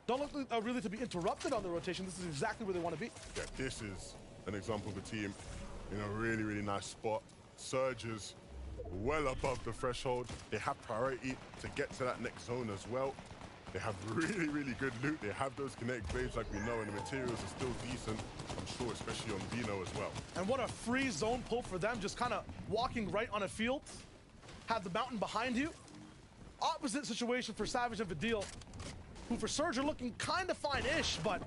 don't look really to be interrupted on the rotation. This is exactly where they want to be. Yeah, this is an example of a team in a really, really nice spot. Surges well above the threshold. They have priority to get to that next zone as well. They have really, really good loot. They have those kinetic blades like we know, and the materials are still decent, I'm sure, especially on Vino as well. And what a free zone pull for them, just kind of walking right on a field. Have the mountain behind you. Opposite situation for Savage and Vidil, who for Surge are looking kind of fine-ish, but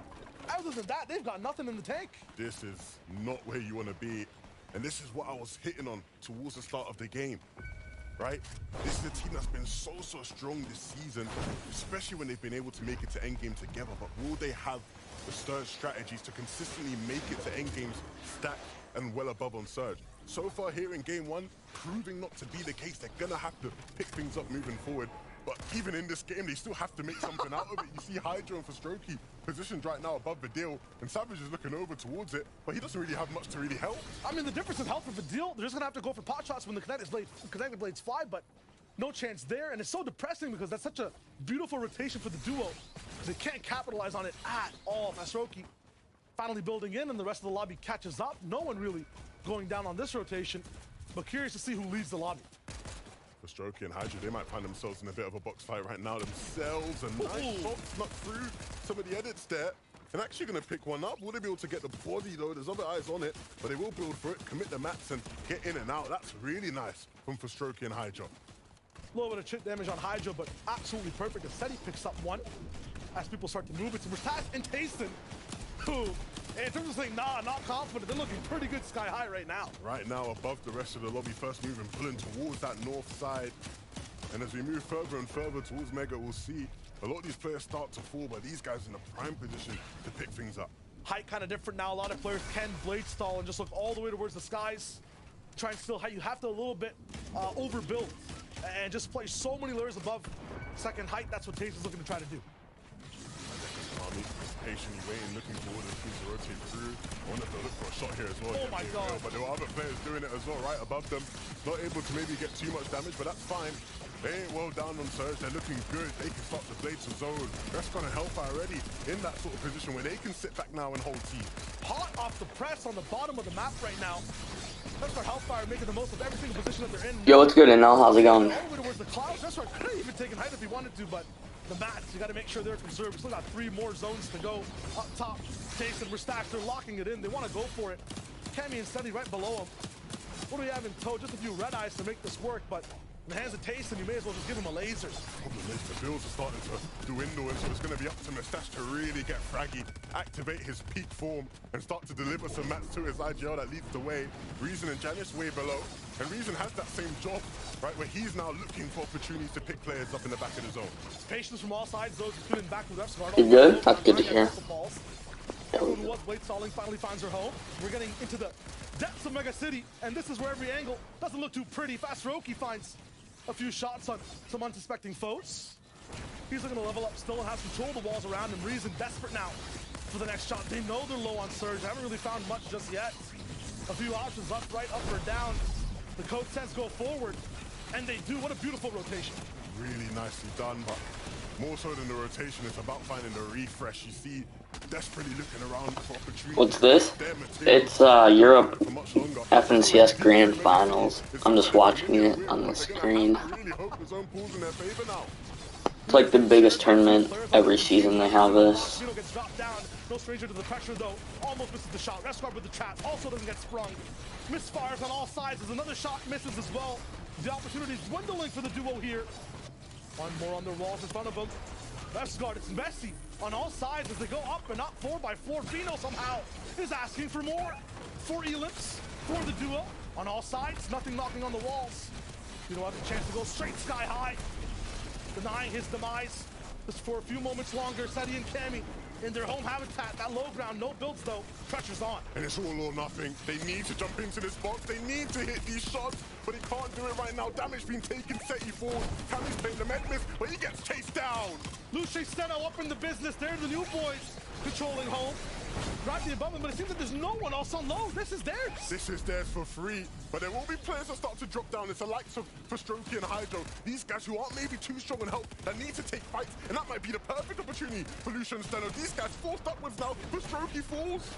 other than that, they've got nothing in the tank. This is not where you want to be. And this is what I was hitting on towards the start of the game, right? This is a team that's been so strong this season, especially when they've been able to make it to endgame together. But will they have the Surge strategies to consistently make it to endgames stacked and well above on Surge? So far here in game one, proving not to be the case. They're gonna have to pick things up moving forward. But even in this game, they still have to make something out of it. You see Hydra and Frostroki positioned right now above Vidil, and Savage is looking over towards it, but he doesn't really have much to really help. I mean, the difference in health for Vidil, they're just gonna have to go for pot shots when the connected blades fly, but no chance there. And it's so depressing because that's such a beautiful rotation for the duo. They can't capitalize on it at all. Frostroki finally building in, and the rest of the lobby catches up. No one really going down on this rotation, but curious to see who leads the lobby. Frostroki and Hydra, they might find themselves in a bit of a box fight right now themselves. A nice shot snuck through some of the edits there. And actually going to pick one up. Will they be able to get the body though? There's other eyes on it, but they will build for it, commit the mats and get in and out. That's really nice from Frostroki and Hydra. A little bit of chip damage on Hydra, but absolutely perfect. As Seti picks up one as people start to move. It's Murtaz and Tayson, who, in terms of saying, nah, not confident, they're looking pretty good sky high right now. Right now, above the rest of the lobby, first moving, pulling towards that north side. And as we move further and further towards Mega, we'll see a lot of these players start to fall, but these guys in a prime position to pick things up. Height kind of different now. A lot of players can blade stall and just look all the way towards the skies. Try and still height. You have to a little bit overbuild and just play so many layers above second height. That's what Tayson's looking to try to do. Patiently waiting, looking forward to to rotate through. I wonder if they'll look for a shot here as well. Oh my god. But there were other players doing it as well, right above them. Not able to maybe get too much damage, but that's fine. They ain't well down on Surge. They're looking good. They can start the blades to zone. That's gonna help already in that sort of position where they can sit back now and hold team. Hot off the press on the bottom of the map right now. That's where Hellfire making the most of every single position that they're in. Yo, what's good, Inel? How's it going? All the way towards the clouds. That's where I could have even taken height if he wanted to, but the mats, you got to make sure they're conserved. We still got 3 more zones to go up top. Tayson, we're stacked. They're locking it in. They want to go for it. Cammy and Seti right below him. What do we have in tow? Just a few red eyes to make this work, but in the hands of Tayson, you may as well just give him a laser. Problem is the builds are starting to dwindle, and so it's going to be up to Mustache to really get fraggy, activate his peak form, and start to deliver some mats to his IGL that leads the way. Reason and Janice way below, and Reason has that same job, right, where he's now looking for opportunities to pick players up in the back of the zone. Patience from all sides, those including back with Refsguard. You good? That's good to hear. Everyone who was blade stalling finally finds her home. We're getting into the depths of Mega City, and this is where every angle doesn't look too pretty. Frostroki finds a few shots on some unsuspecting foes. He's looking to level up still and has control of the walls around him. Reason desperate now for the next shot. They know they're low on Surge. They haven't really found much just yet. A few options, left, right, up, or down. The code says go forward, and they do. What a beautiful rotation. Really nicely done, but more so than the rotation, it's about finding the refresh. You see, desperately looking around for opportunities. What's this? It's Europe FNCS Grand Finals. I'm just watching it on the screen. It's like the biggest tournament every season they have this. Gets dropped down. No stranger to the pressure though. Almost misses the shot. Refsguard with the trap. Also doesn't get sprung. Misfires on all sides. As another shot misses as well. The opportunity is dwindling for the duo here. One more on their walls in front of them. Refsguard, it's messy on all sides as they go up and up 4x4. Vino somehow is asking for more. 4 Ellipse for the duo on all sides. Nothing knocking on the walls. Vino has a chance to go straight sky high, denying his demise just for a few moments longer. Seti and Cammy in their home habitat, that low ground, no builds though, pressure's on. And it's all or nothing. They need to jump into this box. They need to hit these shots, but he can't do it right now. Damage being taken, Seti forward. Cammy's playing the med miss, but he gets chased down. Luce Steno up in the business. They're the new boys controlling home. grab the above him, but it seems that there's no one else on low. This is theirs. This is theirs for free, but there will be players that start to drop down. It's the likes of Frostroki and Hydro. These guys who aren't maybe too strong and help, that need to take fights, and that might be the perfect opportunity for Lucian and Steno. These guys forced upwards now. Frostroki falls.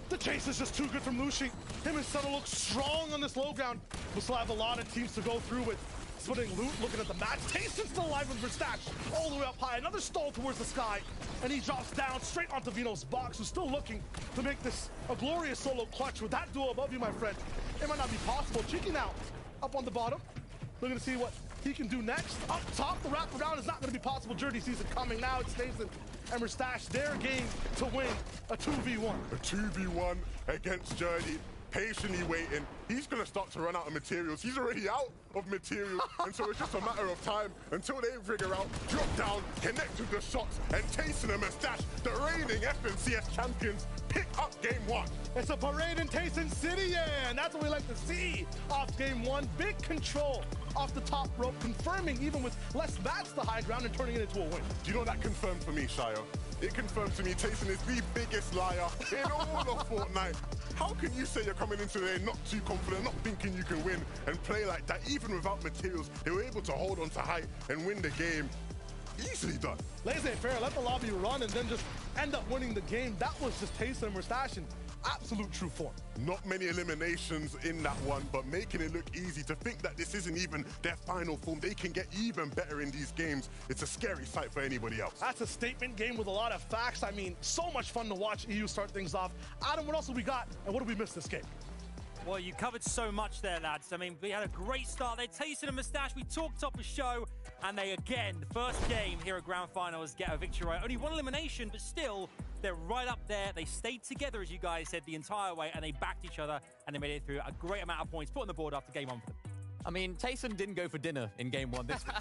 The chase is just too good from Lucian. Him and Steno look strong on this low ground. We'll still have a lot of teams to go through with. Splitting loot, looking at the match. Tayson's still alive with Verstash all the way up high. Another stall towards the sky, and he drops down straight onto Vino's box, who's still looking to make this a glorious solo clutch. With that duo above you, my friend, it might not be possible. Cheeky now, up on the bottom, looking to see what he can do next. Up top, the wraparound is not going to be possible. Journey sees it coming now. It's Tayson and Verstash, their game to win a 2v1. A 2v1 against Journey. Patiently waiting. He's going to start to run out of materials. He's already out of materials, and so it's just a matter of time until they figure out, drop down, connect with the shots, and Tayson and Mustache, the reigning FNCS champions, pick up game one. It's a parade in Tayson City, yeah, and that's what we like to see off game one. Big control off the top rope, confirming even with less mats the high ground and turning it into a win. Do you know what that confirmed for me, Shayo? It confirmed to me Tayson is the biggest liar in all of Fortnite. How can you say you're coming into there not too confident, not thinking you can win, and play like that? Even without materials, they were able to hold on to height and win the game. Easily done. Laissez-faire, let the lobby run and then just end up winning the game. That was just Tayson and Verstash in absolute true form. Not many eliminations in that one, but making it look easy. To think that this isn't even their final form, they can get even better in these games. It's a scary sight for anybody else. That's a statement game with a lot of facts. I mean, so much fun to watch EU start things off. Adam, what else have we got, and what did we miss this game? Well, you covered so much there, lads. I mean, we had a great start there. Tayson and Mustache, we talked up the show, and they, again, the first game here at Grand Finals, get a victory. Only one elimination, but still, they're right up there. They stayed together, as you guys said, the entire way, and they backed each other, and they made it through a great amount of points put on the board after game one for them. I mean, Tayson didn't go for dinner in game one this week,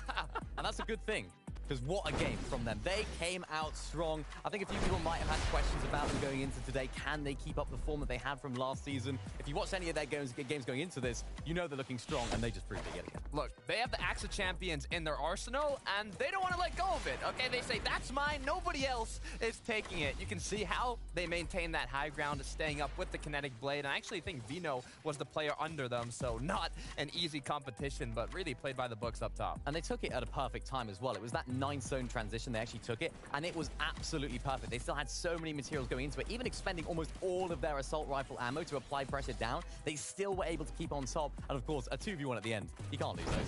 and that's a good thing. Because what a game from them. They came out strong. I think a few people might have had questions about them going into today. Can they keep up the form that they had from last season? If you watch any of their games going into this, you know they're looking strong, and they just proved it yet again. Look, they have the Axe of Champions in their arsenal, and they don't want to let go of it, okay? They say, that's mine, nobody else is taking it. You can see how they maintain that high ground, staying up with the Kinetic Blade, and I actually think Vino was the player under them, so not an easy competition, but really played by the books up top. And they took it at a perfect time as well. It was that 9-zone transition, they actually took it, and it was absolutely perfect. They still had so many materials going into it, even expending almost all of their assault rifle ammo to apply pressure down. They still were able to keep on top, and of course, a 2v1 at the end. You can't lose those.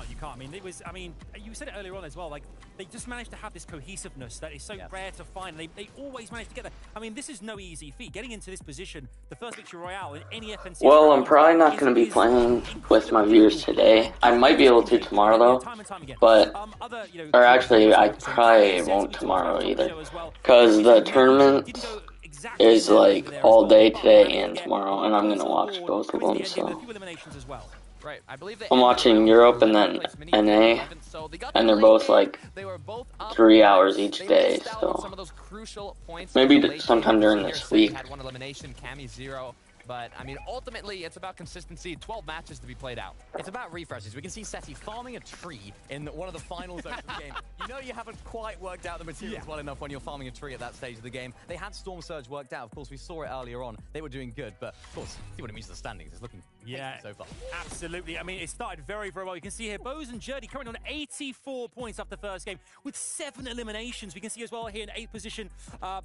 You can't. I mean, you said it earlier on as well, like, they just managed to have this cohesiveness that is so rare to find. They always manage to get there. I mean, this is no easy feat. Getting into this position, the first victory royale in any FNC. Well, I'm probably not going to be playing with my viewers today. I might be able to tomorrow, though. But, or actually, I probably won't tomorrow either. Because the tournament is like all day today and tomorrow, and I'm going to watch both of them, so. Right, I believe I'm watching Europe and then NA, and they're both like 3 hours each day, so maybe sometime during this week. Had one elimination, Cammy 0. But, I mean, ultimately, it's about consistency. 12 matches to be played out. It's about refreshes. We can see Seti farming a tree in one of the final zones of the game. You know you haven't quite worked out the materials well enough when you're farming a tree at that stage of the game. They had Storm Surge worked out. Of course, we saw it earlier on. They were doing good, but, of course, see what it means to the standings. It's looking so far. Absolutely. I mean, it started very, very well. You can see here, Bows and Journey currently on 84 points after the first game with 7 eliminations. We can see as well here in 8th position,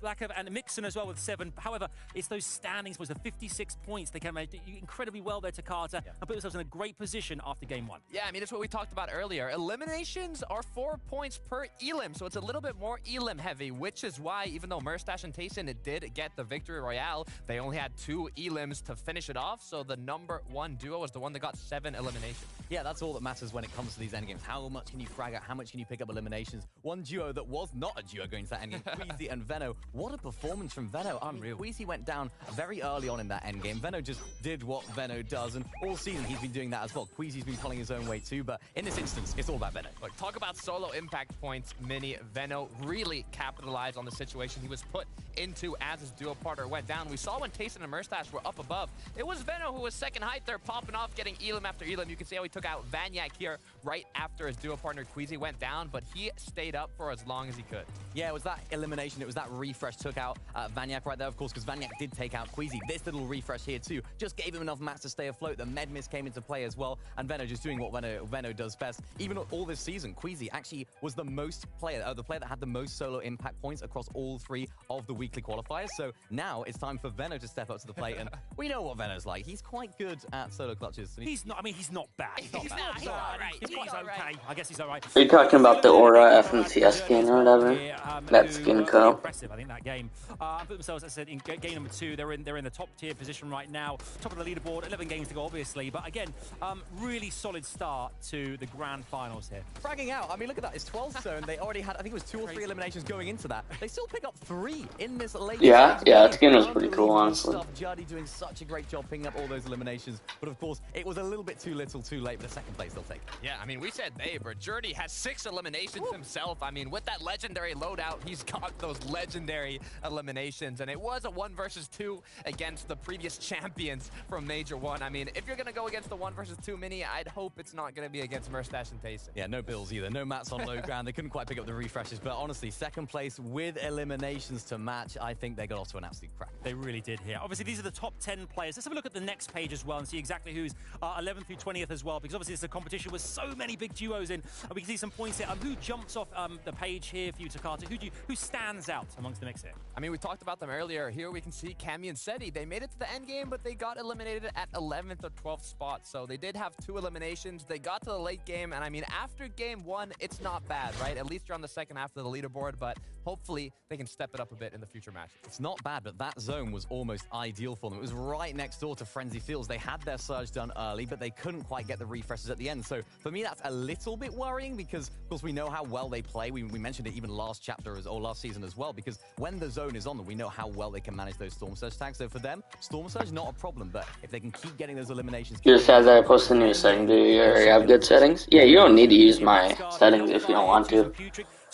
Blacker and Mixon as well with 7. However, it's those standings was the 56 points. They came incredibly well there to Carter and put themselves in a great position after game 1. Yeah, I mean, it's what we talked about earlier. Eliminations are 4 points per elim, so it's a little bit more elim heavy, which is why even though Mustache and Tayson did get the victory royale, they only had 2 elims to finish it off, so the number 1 duo is the one that got 7 eliminations. Yeah, that's all that matters when it comes to these endgames. How much can you frag out? How much can you pick up eliminations? One duo that was not a duo going to that endgame, Queasy and Veno. What a performance from Veno. Unreal. Queasy went down very early on in that endgame. Veno just did what Veno does, and all season he's been doing that as well. Queasy's been pulling his own weight too, but in this instance, it's all about Veno. Look, talk about solo impact points, Mini. Veno really capitalized on the situation he was put into as his duo partner went down. We saw when Tayson and Mustache were up above, it was Veno who was second highest. right. They're popping off, getting Elim after Elim. You can see how he took out Vaniac here right after his duo partner Queasy went down, but he stayed up for as long as he could. Yeah, it was that elimination. It was that refresh took out Vaniac right there, of course, because Vaniac did take out Queasy. This little refresh here, too, just gave him enough mats to stay afloat. The med miss came into play as well, and Veno just doing what Veno does best. Even all this season, Queasy actually was the the player that had the most solo impact points across all 3 of the weekly qualifiers. So now it's time for Veno to step up to the plate, and we know what Veno's like. He's quite good at solo clutches. He's not bad. He's not bad. He's all right. He's okay. I guess he's all right. Are you talking about the Aura FNCS skin or whatever? That skin co. Impressive, I think, that game. Put themselves, as I said, in game number 2. They're in the top tier position right now. Top of the leaderboard. 11 games to go, obviously. But again, really solid start to the grand finals here. Fragging out. I mean, look at that. It's 12th zone. They already had, I think it was 2 or 3 eliminations going into that. They still pick up 3 in this late. Yeah, that skin was pretty cool, honestly. Juddy doing such a great job picking up all those eliminations. But of course, it was a little bit too little, too late. But the second place they'll take. Yeah, I mean, we said they, but Jurdy has 6 eliminations himself. I mean, with that legendary loadout, he's got those legendary eliminations. And it was a 1 versus 2 against the previous champions from Major 1. I mean, if you're going to go against the 1 versus 2 mini, I'd hope it's not going to be against Merstash and Tayson. Yeah, no bills either. No mats on low ground. They couldn't quite pick up the refreshes. But honestly, second place with eliminations to match, I think they got off to an absolute crack. They really did here. Obviously, these are the top 10 players. Let's have a look at the next page as well and see exactly who's 11th through 20th as well, because obviously it's a competition with so many big duos in. We can see some points here. Who jumps off the page here for you, Takata? Who stands out amongst the mix here? I mean, we talked about them earlier. Here we can see Cammy and Seti. They made it to the end game, but they got eliminated at 11th or 12th spot. So they did have 2 eliminations. They got to the late game, and I mean, after game 1, it's not bad, right? At least you're on the second half of the leaderboard, but hopefully they can step it up a bit in the future matches. It's not bad, but that zone was almost ideal for them. It was right next door to Frenzy Fields. They had their surge done early, but they couldn't quite get the refreshes at the end. So for me, that's a little bit worrying because, of course, we know how well they play. We mentioned it even last chapter or last season as well, because when the zone is on them, we know how well they can manage those Storm Surge tags. So for them, Storm Surge, not a problem, but if they can keep getting those eliminations... You just had that I posted a new setting. Do you already have good settings? Yeah, you don't need to use my settings if you don't want to.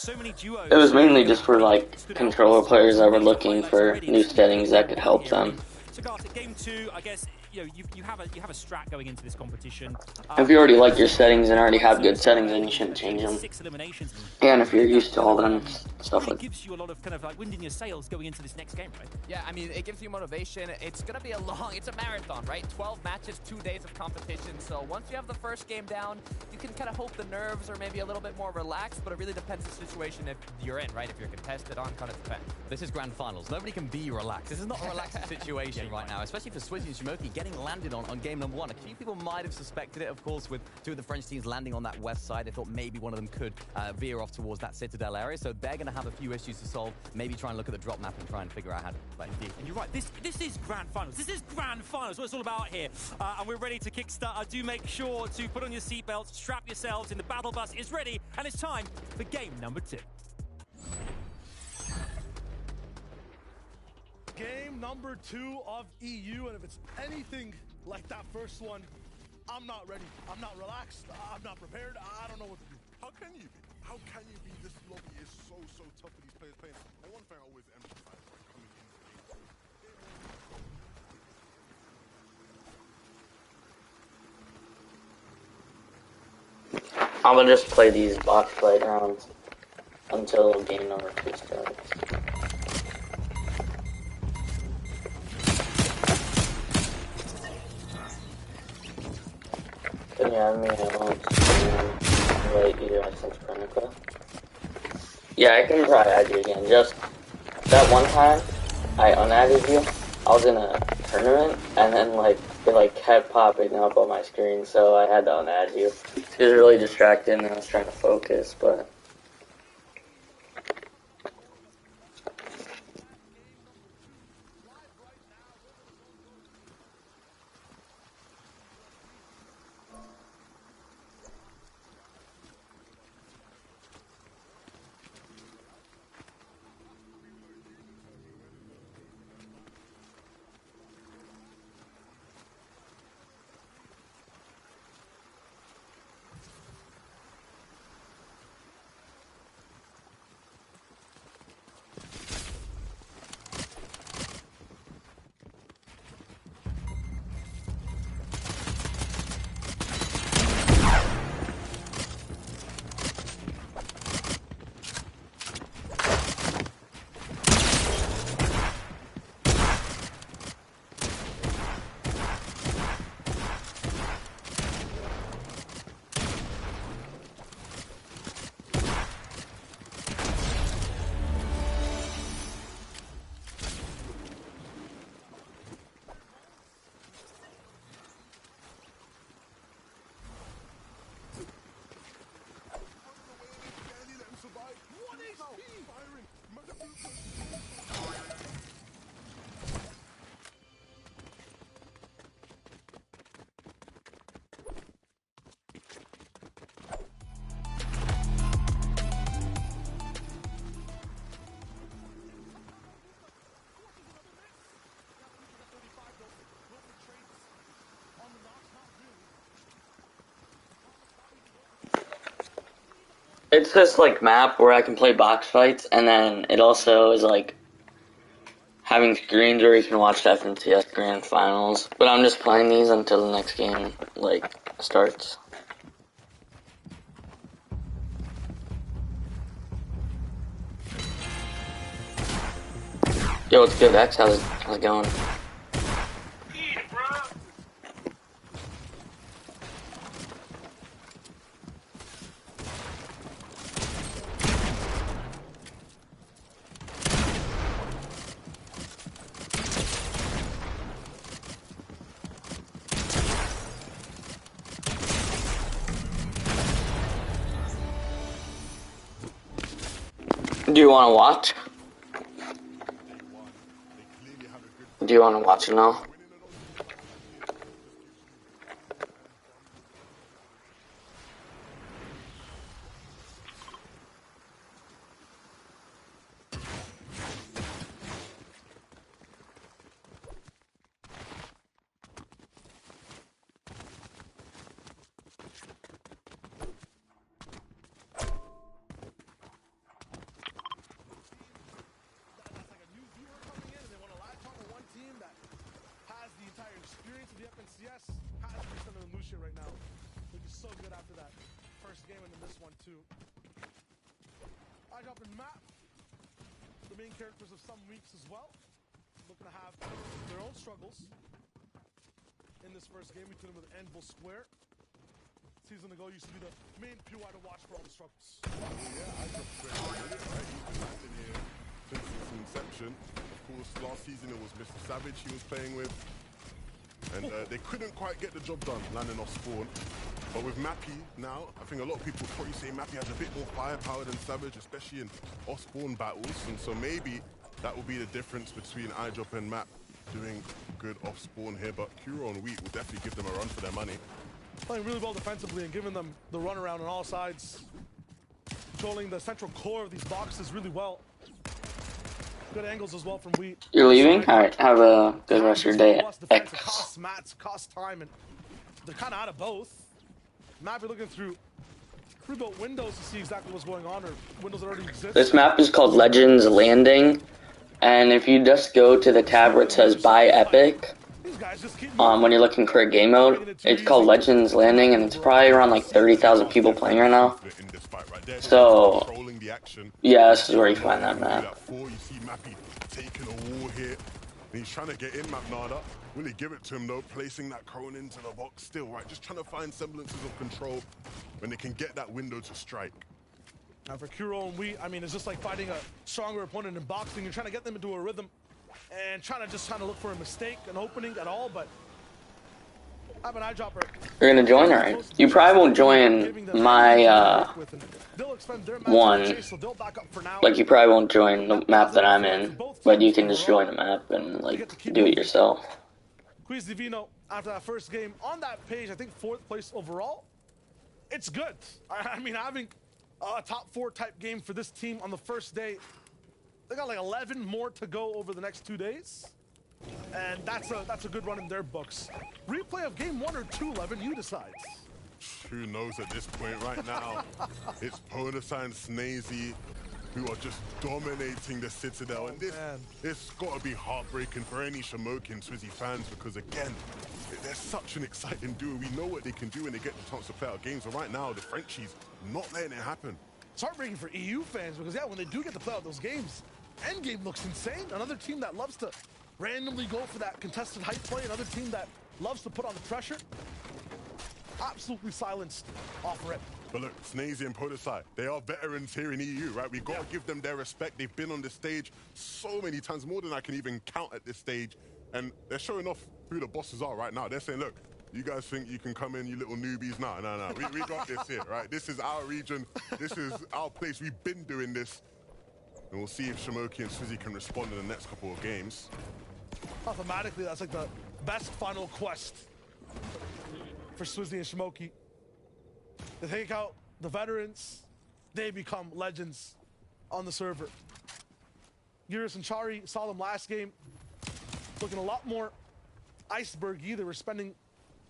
It was mainly just for, like, controller players that were looking for new settings that could help them. So, Gartic, game 2, I guess, you have a strat going into this competition. If you already like your settings and already have good settings, then you shouldn't change them. 6 eliminations. And if you're used to all them stuff It like gives you a lot of kind of like wind in your sails going into this next game, right? Yeah, I mean, it gives you motivation. It's going to be it's a marathon, right? 12 matches, 2 days of competition. So once you have the first game down, you can kind of hope the nerves are maybe a little bit more relaxed, but it really depends the situation if you're in, right? If you're contested on, kind of depends. This is grand finals. Nobody can be relaxed. This is not a relaxed situation right now, especially for Swizzy and Shimoki getting landed on game number 1. A few people might have suspected it, of course, with 2 of the French teams landing on that west side. They thought maybe one of them could veer off towards that Citadel area, so they're going to have a few issues to solve. Maybe try and look at the drop map and try and figure out how to play. And you're right, this is grand finals. This is grand finals, what it's all about here. And we're ready to kickstart. Do make sure to put on your seatbelts, strap yourselves in. The battle bus is ready, and it's time for game number 2. Game number 2 of EU, and if it's anything like that first one, I'm not ready. I'm not relaxed. I'm not prepared. I don't know what to do. How can you be? How can you be? This lobby is so tough for these players playing. And one thing I always emphasize when coming into the game. I'm gonna just play these box playgrounds until game number 2 starts. Yeah, I mean, I won't invite you since Chronica. Yeah, I can probably add you again. Just that one time I unadded you, I was in a tournament, and then it kept popping up on my screen, so I had to unadd you. It was really distracting, and I was trying to focus, but... It's this like map where I can play box fights, and then it also is like having screens where you can watch the FNCS Grand Finals. But I'm just playing these until the next game like starts. Yo, what's good, X? How's it going? Do you want to watch? Do you want to watch it now? FNCS has percent of Lucia right now. Looking so good after that first game and then this one too. I drop in map. The main characters of some weeks as well. Looking to have their own struggles. In this first game, we put them with Anvil Square. Season ago used to be the main POI to watch for all the struggles. Yeah, I dropped straight away, right? He's been acting here since its inception. Of course, last season it was Mr. Savage he was playing with. And they couldn't quite get the job done, landing off spawn. But with Mappy now, I think a lot of people probably say Mappy has a bit more firepower than Savage, especially in off-spawn battles. And so maybe that will be the difference between iDrop and Map doing good off-spawn here. But Kuro and Wheat will definitely give them a run for their money. Playing really well defensively and giving them the runaround on all sides. Controlling the central core of these boxes really well. Good angles as well from Wheat. You're leaving? Alright, have a good rest of your day. X. Costs mats, costs time, and they're kind of out of both. Map, you're looking through pre-built windows to see exactly what's going on, or windows that already exist. This map is called Legends Landing, and if you just go to the tab where it says Buy Epic, when you're looking for a game mode, it's called Legends Landing, and it's probably around like 30,000 people playing right now. So, yeah, this is where you find that map. You see Mappy taking a wall here. He's trying to get in Mapnada. Will he give it to him though? Placing that Crone into the box still, right? Just trying to find semblances of control when they can get that window to strike. Now for Kuro and Wheat, I mean, it's just like fighting a stronger opponent in boxing. You're trying to get them into a rhythm and trying to look for a mistake, an opening at all, but I have an eyedropper. You're gonna join, alright? You probably won't join my one. Like you probably won't join the map that I'm in, but you can just join the map and like do it yourself. Quiz Divino after that first game on that page, I think 4th place overall. It's good. I mean, having a top 4 type game for this team on the first day. They got like 11 more to go over the next 2 days. And that's a good run in their books. Replay of game 1 or 2, Levin, you decide. Who knows at this point right now? It's Podesai and Snazy who are just dominating the Citadel. And it's got to be heartbreaking for any Shamoki and Swizzy fans because, again, they're such an exciting duo. We know what they can do when they get the chance to play out games. But right now, the Frenchies not letting it happen. It's heartbreaking for EU fans because, yeah, when they do get to play out those games, Endgame looks insane. Another team that loves to randomly go for that contested height play. Another team that loves to put on the pressure. Absolutely silenced off rip. But look, Snazy and Podesai, they are veterans here in EU, right? We've got to give them their respect. They've been on the stage so many times, more than I can even count at this stage. And they're showing off who the bosses are right now. They're saying, look, you guys think you can come in, you little newbies? No. We got this here, right? This is our region. This is our place. We've been doing this. And we'll see if Shamoki and Swizzy can respond in the next couple of games. Mathematically, that's like the best final quest for Swizzy and Shamoki. They take out the veterans, they become legends on the server. Gyrus and Chari saw them last game, looking a lot more iceberg-y. They were spending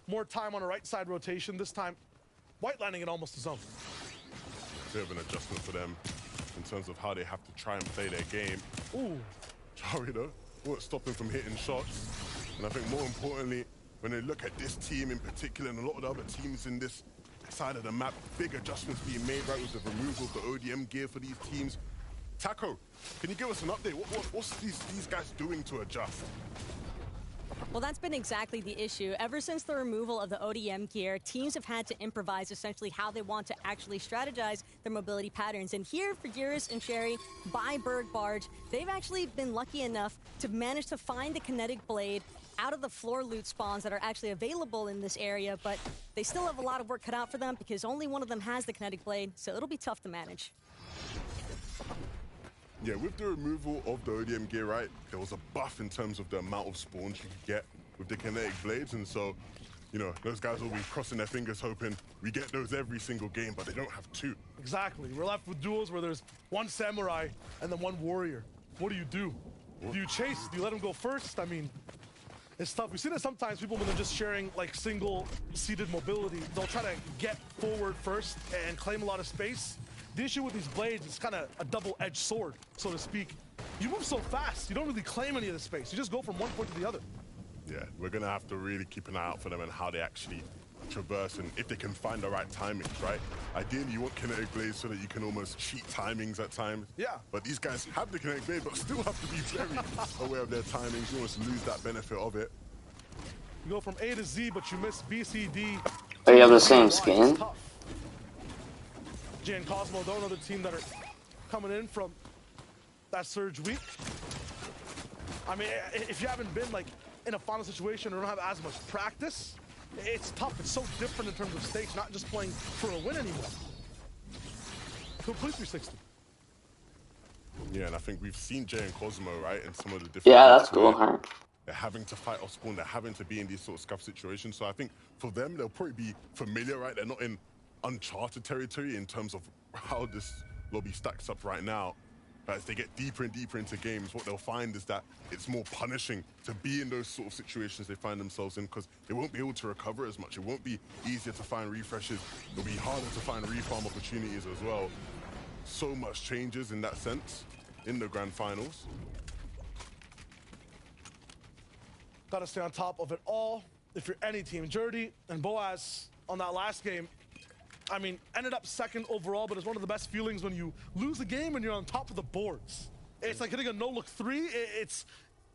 more time on a right side rotation. This time, White landing it almost his own. bit of an adjustment for them in terms of how they have to try and play their game. Ooh. You know, won't stop them from hitting shots. And I think more importantly, when they look at this team in particular and a lot of the other teams in this side of the map, big adjustments being made, right, with the removal of the ODM gear for these teams. Taco, can you give us an update? What's these guys doing to adjust? Well, that's been exactly the issue. Ever since the removal of the ODM gear, teams have had to improvise essentially how they want to actually strategize their mobility patterns. And here for Geras and Sherry, by Berg Barge, they've actually been lucky enough to manage to find the kinetic blade out of the floor loot spawns that are actually available in this area, but they still have a lot of work cut out for them because only one of them has the kinetic blade, so it'll be tough to manage. Yeah, with the removal of the ODM gear, right, there was a buff in terms of the amount of spawns you could get with the kinetic blades, and so, you know, those guys will be crossing their fingers hoping we get those every single game, but they don't have two. Exactly. We're left with duels where there's one samurai and then one warrior. What do you do? Do you chase? Do you let them go first? I mean, it's tough. We've seen it sometimes, people when they're just sharing like single-seated mobility, they'll try to get forward first and claim a lot of space. The issue with these blades is kind of a double-edged sword, so to speak. You move so fast, you don't really claim any of the space. You just go from one point to the other. Yeah, we're going to have to really keep an eye out for them and how they actually traverse and if they can find the right timings, right? Ideally, you want kinetic blades so that you can almost cheat timings at times. Yeah. But these guys have the kinetic blade, but still have to be very aware of their timings. You almost lose that benefit of it. You go from A to Z, but you miss B, C, D. Oh, you have the same skin? Jay and Cosmo, though, another team that are coming in from that Surge week. I mean, if you haven't been like in a final situation or don't have as much practice, it's tough. It's so different in terms of stakes, not just playing for a win anymore. Complete 360. Yeah, and I think we've seen Jay and Cosmo, right, in some of the different... Yeah, that's cool, huh? They're having to fight off spawn, they're having to be in these sort of scuff situations. So I think for them, they'll probably be familiar, right? They're not in uncharted territory in terms of how this lobby stacks up right now. But as they get deeper and deeper into games, what they'll find is that it's more punishing to be in those sort of situations they find themselves in because they won't be able to recover as much. It won't be easier to find refreshes. It'll be harder to find refarm opportunities as well. So much changes in that sense in the grand finals. Gotta stay on top of it all. If you're any team, Jerdy and Boaz on that last game, I mean, ended up second overall, but it's one of the best feelings when you lose a game and you're on top of the boards. It's like hitting a no-look three.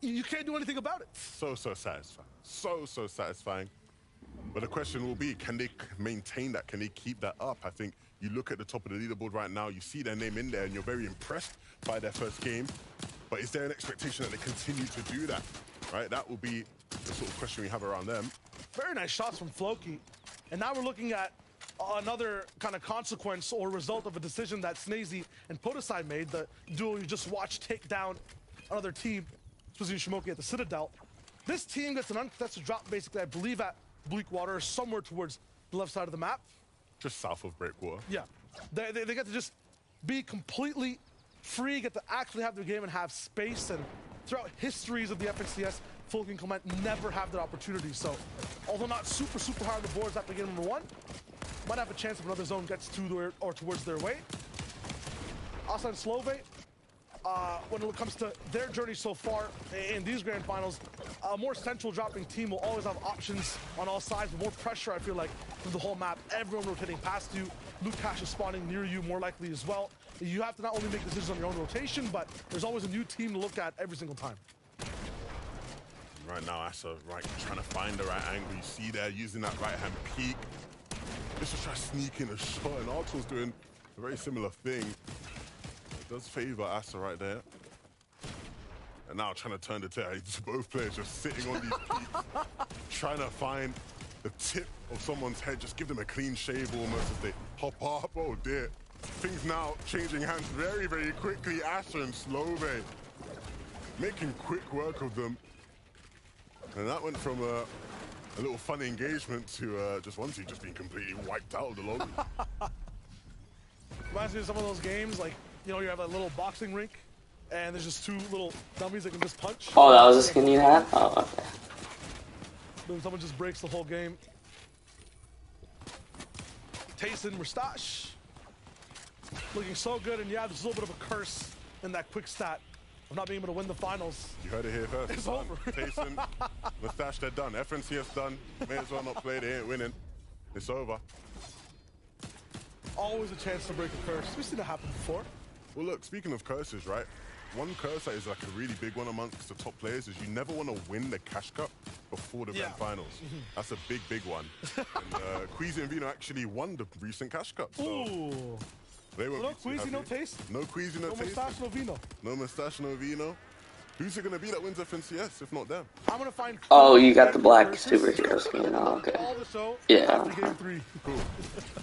You can't do anything about it. So satisfying. So satisfying. But the question will be, can they maintain that? Can they keep that up? I think you look at the top of the leaderboard right now, you see their name in there, and you're very impressed by their first game. But is there an expectation that they continue to do that? Right? That will be the sort of question we have around them. Very nice shots from Floki. And now we're looking at another kind of consequence or result of a decision that Snazy and Podeside made, the duo you just watched take down another team, specifically Shimoki at the Citadel. This team gets an uncontested drop, basically, I believe, at Bleakwater, somewhere towards the left side of the map. Just south of Breakwater. Yeah. They get to just be completely free, get to actually have their game and have space. And throughout histories of the FNCS, Floki and Clement never have that opportunity. So, although not super high on the boards after game number one, might have a chance if another zone gets to their or towards their way. Asa and Slove, when it comes to their journey so far in these grand finals, a more central dropping team will always have options on all sides, but more pressure, I feel like, through the whole map. Everyone rotating past you. Lukash is spawning near you more likely as well. You have to not only make decisions on your own rotation, but there's always a new team to look at every single time. Right now, Asa, right, trying to find the right angle. You see there, using that right-hand peek. Just to try to sneak in a shot, and Artur's doing a very similar thing. It does favor Asa right there. And now trying to turn the tail. Both players just sitting on these peaks, trying to find the tip of someone's head, just give them a clean shave almost as they hop up. Oh dear. Things now changing hands very quickly. Asa and Slove making quick work of them. And that went from a little fun engagement to just one team just being completely wiped out of the lobby. Reminds me of some of those games, like, you know, you have a little boxing rink, and there's just two little dummies that can just punch. Oh, that was a skin you had? Oh, okay. Then someone just breaks the whole game. Tayson Mustache. looking so good, and yeah, there's a little bit of a curse in that quick stat of not being able to win the finals. You heard it here first. It's over. Tayson, Mustache, they're done. FNCS done. May as well not play. They ain't winning. It's over. Always a chance to break a curse. We've seen that happen before. Well, look, speaking of curses, right? One curse that is like a really big one amongst the top players is you never want to win the Cash Cup before the Grand Finals. That's a big, big one. And Queasy and Vino actually won the recent Cash Cup. So Ooh. they won't No be too Queasy, happy. no taste. No Queasy, no No taste. mustache, no vino. No mustache, no vino. Who's it going to be that wins FNCS, if not them? I'm going to find... Oh, you got the black superhero skin. Oh, okay. All the show Yeah. after game 3. Cool.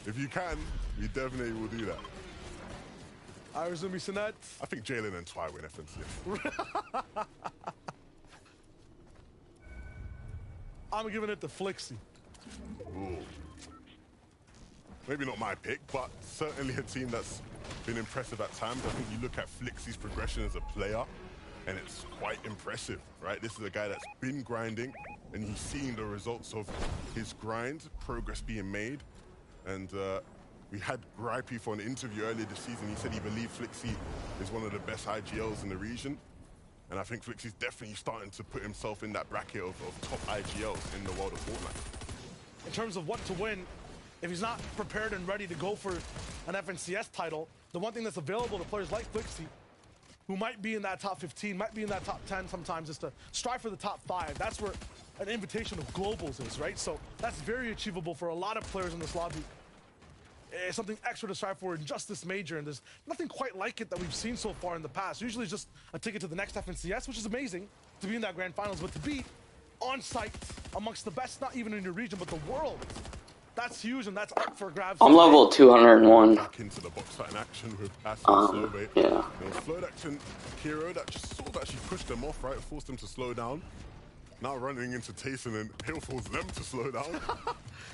If you can, you definitely will do that. Arizumi Sinet. I think Jalen and Twy win FNCS. I'm giving it to Flixie. Ooh. Maybe not my pick, but certainly a team that's been impressive at times. I think you look at Flixie's progression as a player, and it's quite impressive, right? This is a guy that's been grinding, and he's seeing the results of his grind, progress being made. And we had Gripey for an interview earlier this season. He said he believed Flixie is one of the best IGLs in the region. And I think Flixie's definitely starting to put himself in that bracket of top IGLs in the world of Fortnite. In terms of what to win, if he's not prepared and ready to go for an FNCS title, the one thing that's available to players like Flixie, who might be in that top 15, might be in that top 10 sometimes, is to strive for the top 5. That's where an invitation of globals is, right? So that's very achievable for a lot of players in this lobby. It's something extra to strive for in just this major, and there's nothing quite like it that we've seen so far in the past. Usually it's just a ticket to the next FNCS, which is amazing to be in that grand finals, but to be on site amongst the best, not even in your region, but the world, that's huge, and that's up for grabs. I'm level 201. Back into the box fight in action with Aston Slowbait. Yeah. There was Floyd Action Hero that just sort of actually pushed them off, right? Forced them to slow down. Now running into Tayson, and he'll force them to slow down.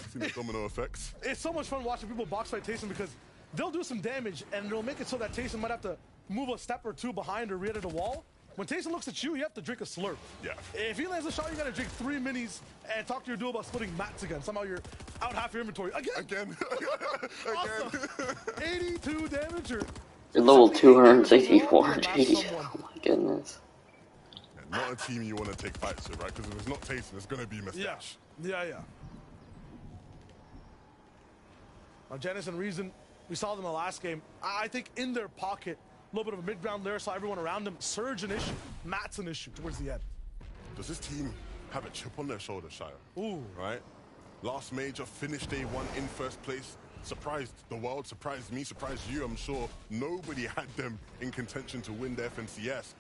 Seen the domino effects. It's so much fun watching people box fight Tayson because they'll do some damage and it'll make it so that Tayson might have to move a step or two behind or re-edit a wall. When Tayson looks at you, you have to drink a slurp. Yeah. If he lands a shot, you gotta drink 3 minis and talk to your duo about splitting mats again. Somehow you're out half your inventory. Again. Awesome. 82 damage or... You're level 264, geez. Oh my goodness. Not a team you want to take fights with, right? Because if it's not Tayson, it's going to be Mustache. Yeah. Now, Genesis and Reason, we saw them in the last game. I think in their pocket, a little bit of a mid-ground layer, saw everyone around them. Surge an issue. Matt's an issue towards the end. Does this team have a chip on their shoulder, Shire? Ooh. Right? Last major, finished day 1 in first place. Surprised the world, surprised me, surprised you. I'm sure nobody had them in contention to win the FNCS.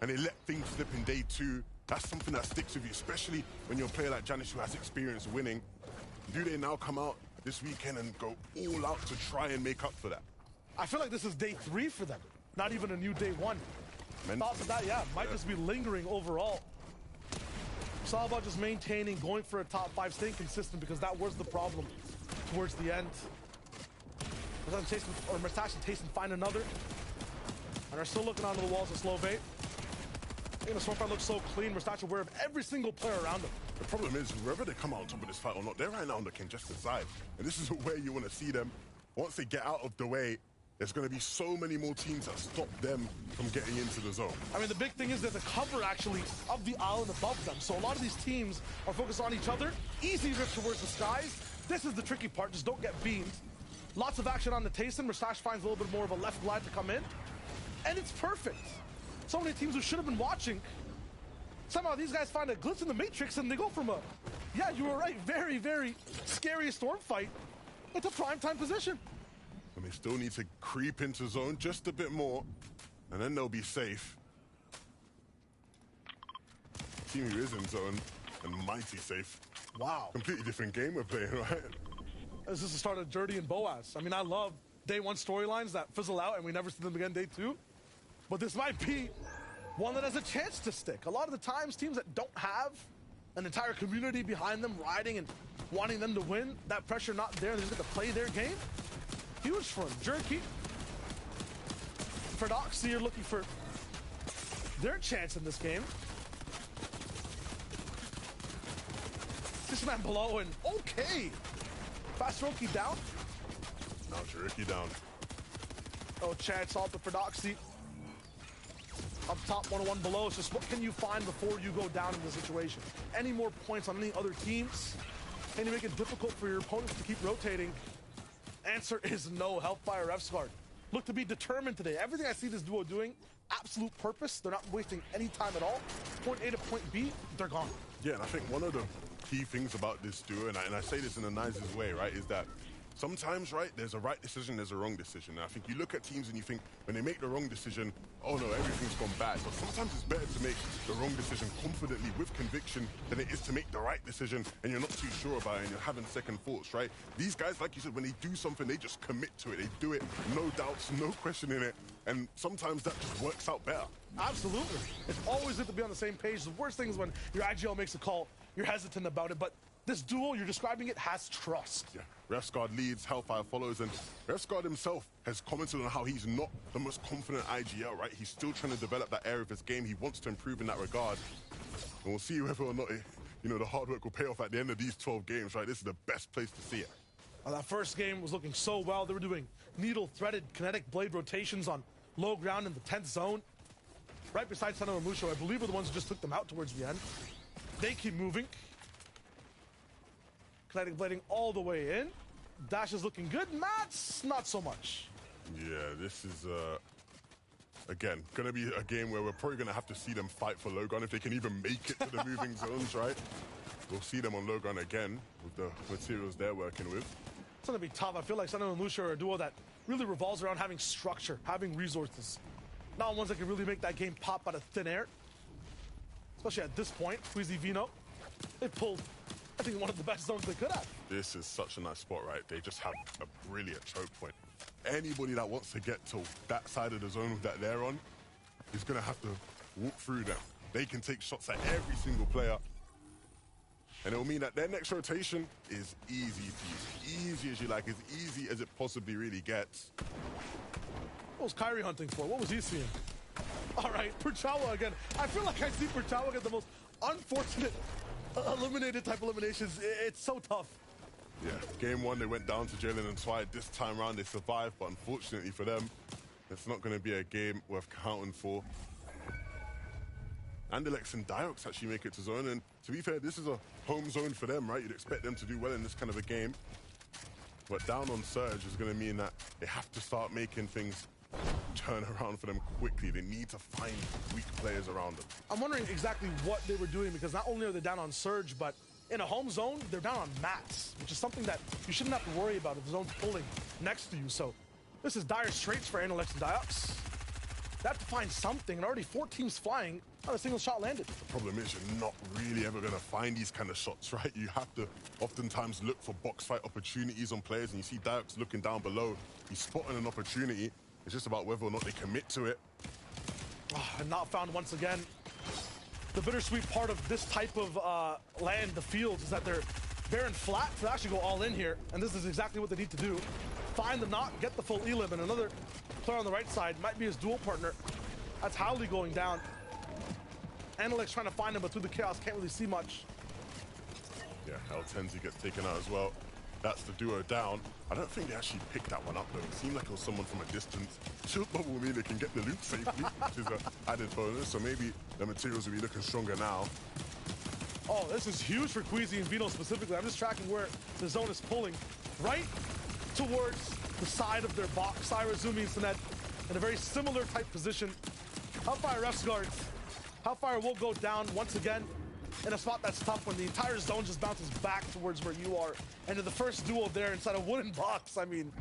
And they let things slip in day 2. That's something that sticks with you, especially when you're a player like Janice who has experience winning. Do they now come out this weekend and go all out to try and make up for that? I feel like this is day 3 for them. Not even a new day 1. Thoughts of that, might just be lingering overall. It's all about just maintaining, going for a top 5, staying consistent, because that was the problem towards the end. Mustache and Tayson find another. And are still looking onto the walls of Slowbait. The Stormfire looks so clean. Mustache aware of every single player around them. The problem is, whether they come out on top of this fight or not, they're right now on the congested side. And this is where you want to see them. Once they get out of the way, there's going to be so many more teams that stop them from getting into the zone. I mean, the big thing is that the cover actually of the island above them. So a lot of these teams are focused on each other. Easy rip towards the skies. This is the tricky part. Just don't get beamed. Lots of action on the Tayson. Mustache finds a little bit more of a left glide to come in. And it's perfect. So many teams who should have been watching, somehow these guys find a glitch in the matrix and they go from a, yeah, you were right, very, very scary storm fight into primetime position. And they still need to creep into zone just a bit more, and then they'll be safe. Team who is in zone and mighty safe. Wow. Completely different game we're playing, right? This is the start of Dirty and Boaz. I mean, I love day 1 storylines that fizzle out and we never see them again day 2. But this might be one that has a chance to stick. A lot of the times, teams that don't have an entire community behind them riding and wanting them to win, that pressure not there, they just get to play their game. Huge for them. Jerky, Ferdoxy are looking for their chance in this game. This man below and okay. Fast Roki down. Now Jerky down. Oh, chance off the Prodoxy. Up top, 101 below. It's just what can you find before you go down in the situation? Any more points on any other teams? Can you make it difficult for your opponents to keep rotating? Answer is no. Hellfire Refsguard look to be determined today. Everything I see this duo doing, absolute purpose. They're not wasting any time at all. Point A to point B, they're gone. Yeah, and I think one of the key things about this duo, and I say this in the nicest way, right, is that sometimes, right, there's a right decision, there's a wrong decision. And I think you look at teams and you think, when they make the wrong decision, oh no, everything's gone bad. But sometimes it's better to make the wrong decision confidently, with conviction, than it is to make the right decision and you're not too sure about it and you're having second thoughts, right? These guys, like you said, when they do something, they just commit to it. They do it, no doubts, no questioning it. And sometimes that just works out better. Absolutely. It's always good to be on the same page. The worst thing is when your IGL makes a call, you're hesitant about it, but this duo, you're describing it, has trust. Yeah, Refsguard leads, Hellfire follows, and Refsguard himself has commented on how he's not the most confident IGL, right? He's still trying to develop that area of his game. He wants to improve in that regard. And we'll see whether or not, the hard work will pay off at the end of these 12 games, right? This is the best place to see it. That first game was looking so well. They were doing needle-threaded kinetic blade rotations on low ground in the 10th zone. Right beside Sano and Musho, I believe, were the ones who just took them out towards the end. They keep moving. Kinetic blading all the way in. Dash is looking good. Mats, not so much. Yeah, this is, again, going to be a game where we're probably going to have to see them fight for low ground if they can even make it to the moving zones, right? We'll see them on low ground again with the materials they're working with. It's going to be tough. I feel like Sano and Lucia are a duo that really revolves around having structure, having resources. Not ones that can really make that game pop out of thin air. Especially at this point, Queasy Vino, they pulled, I think, one of the best zones they could have. This is such a nice spot, right? They just have a brilliant choke point. Anybody that wants to get to that side of the zone that they're on is going to have to walk through them. They can take shots at every single player. And it'll mean that their next rotation is easy peasy. Easy as you like, as easy as it possibly really gets. What was Kyrie hunting for? What was he seeing? All right, Perchawa again. I feel like I see Perchawa get the most unfortunate eliminated type eliminations. It's so tough. Yeah, game one, they went down to Jalen and Twyde. This time around, they survived, but unfortunately for them, it's not going to be a game worth counting for. Andalex and Diox actually make it to zone, and to be fair, this is a home zone for them, right? You'd expect them to do well in this kind of a game. But down on Surge is going to mean that they have to start making things turn around for them quickly. They need to find weak players around them. I'm wondering exactly what they were doing, because not only are they down on Surge, but in a home zone, they're down on mats, which is something that you shouldn't have to worry about if the zone's pulling next to you. So this is dire straits for Andalex and Diox. They have to find something, and already 4 teams flying, not a single shot landed. The problem is you're not really ever going to find these kind of shots, right? You have to oftentimes look for box fight opportunities on players, and you see Diox looking down below. He's spotting an opportunity. It's just about whether or not they commit to it. And not found once again. The bittersweet part of this type of land, the fields, is that they're barren flat to actually go all in here, and this is exactly what they need to do. Find the knock, get the full elim, and another player on the right side might be his dual partner. That's Howley going down. Andalex trying to find him, but through the chaos, can't really see much. Yeah, El-Tenzi gets taken out as well. That's the duo down. I don't think they actually picked that one up, though. It seemed like it was someone from a distance. Shield bubble will mean they can get the loot safely, which is an added bonus. So maybe the materials will be looking stronger now. Oh, this is huge for Queasy and Vino specifically. I'm just tracking where the zone is pulling. Right towards the side of their box. Cyrezumi and Sinet in a very similar type position. Hellfire Refsguard. Hellfire will go down once again in a spot that's tough when the entire zone just bounces back towards where you are. And in the first duo there inside a wooden box, I mean,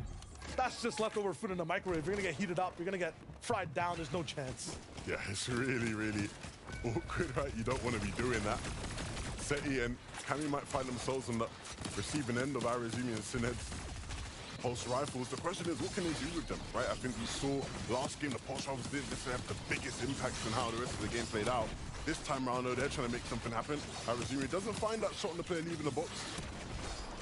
that's just leftover food in the microwave. You're gonna get heated up, you're gonna get fried down, there's no chance. Yeah, it's really, really awkward, right? You don't want to be doing that. Seti and Kami might find themselves on the receiving end of Arizumi and Sined's pulse rifles. The question is, what can they do with them, right? I think we saw last game the pulse rifles didn't necessarily have the biggest impact on how the rest of the game played out. This time around, though, they're trying to make something happen. Arizumi doesn't find that shot on the player leaving the box.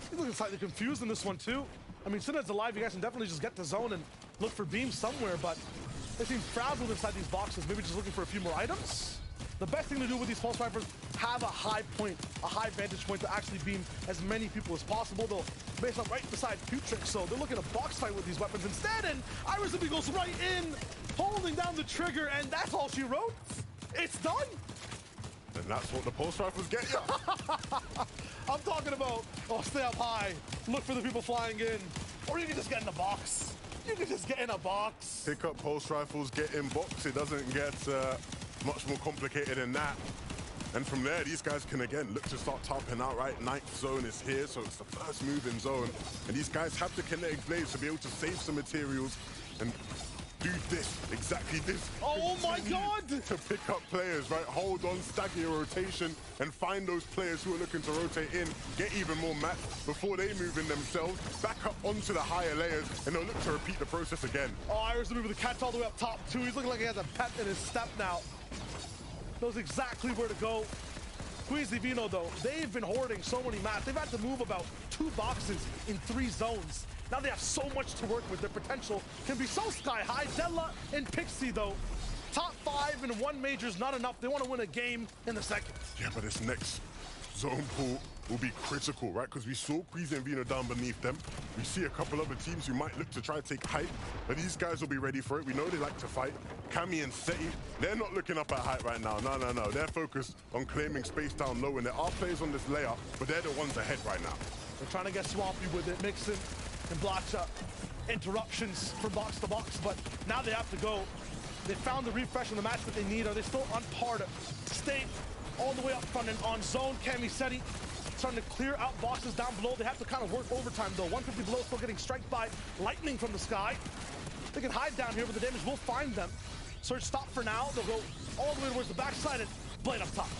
He's looking slightly confused in this one, too. I mean, Sined's alive. You guys can definitely just get to zone and look for beams somewhere, but they seem frazzled inside these boxes, maybe just looking for a few more items. The best thing to do with these pulse rifles, have a high point, a high vantage point to actually beam as many people as possible. They'll based on right beside Putrix, so they're looking to box fight with these weapons instead, and Iris goes right in, holding down the trigger, and that's all she wrote. It's done. And that's what the pulse rifles get you. I'm talking about, stay up high, look for the people flying in, or you can just get in the box. You can just get in a box. Pick up pulse rifles, get in box. It doesn't get much more complicated than that. And from there, these guys can again look to start topping out, right? Ninth zone is here, so it's the first move in zone. And these guys have the kinetic blades to be able to save some materials and do this, exactly this. Oh my God! To pick up players, right? Hold on, stagger your rotation, and find those players who are looking to rotate in, get even more mats before they move in themselves, back up onto the higher layers, and they'll look to repeat the process again. Oh, Iris moving the catch all the way up top, too. He's looking like he has a pep in his step now. Knows exactly where to go. Queasy Vino, though, they've been hoarding so many mats. They've had to move about 2 boxes in 3 zones. Now they have so much to work with. Their potential can be so sky high. Della and Pixie, though, top 5 in 1 major is not enough. They want to win a game in the second. Yeah, but this next zone pool will be critical, right? Because we saw Queasy and Vino down beneath them. We see a couple other teams who might look to try to take height, but these guys will be ready for it. We know they like to fight. Cammy and Seti, they're not looking up at height right now. No. They're focused on claiming space down low, and there are players on this layer, but they're the ones ahead right now. They're trying to get swampy with it. Mixon and Blotcha. Interruptions from box to box, but now they have to go. They found the refresh in the match that they need. Are they still on par to stay all the way up front and on zone? Cammy Seti starting to clear out boxes down below. They have to kind of work overtime, though. 150 below, still getting struck by lightning from the sky. They can hide down here, but the damage will find them. Surge stop for now. They'll go all the way towards the backside and Blade up top.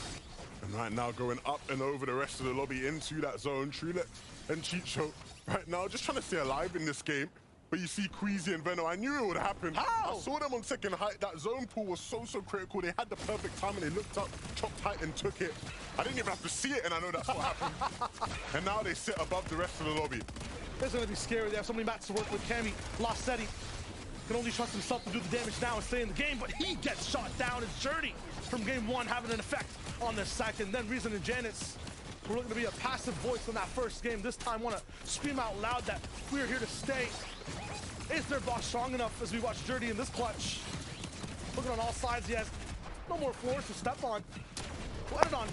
And right now going up and over the rest of the lobby into that zone. Trulet and Chicho right now just trying to stay alive in this game. But you see Queasy and Veno, I knew it would happen. How? I saw them on second height. That zone pool was so critical. They had the perfect time and they looked up, chopped height and took it. I didn't even have to see it and I know that's what happened. And now they sit above the rest of the lobby. It's gonna be scary. They have so many mats to work with. Cammy lost Seti. Can only trust himself to do the damage now and stay in the game, but he gets shot down. His journey from game 1 having an effect on the second. Then Reason and Janice were looking to be a passive voice in that first game. This time want to scream out loud that we're here to stay. Is their boss strong enough as we watch Dirty in this clutch? Looking on all sides, he has no more floors to step on.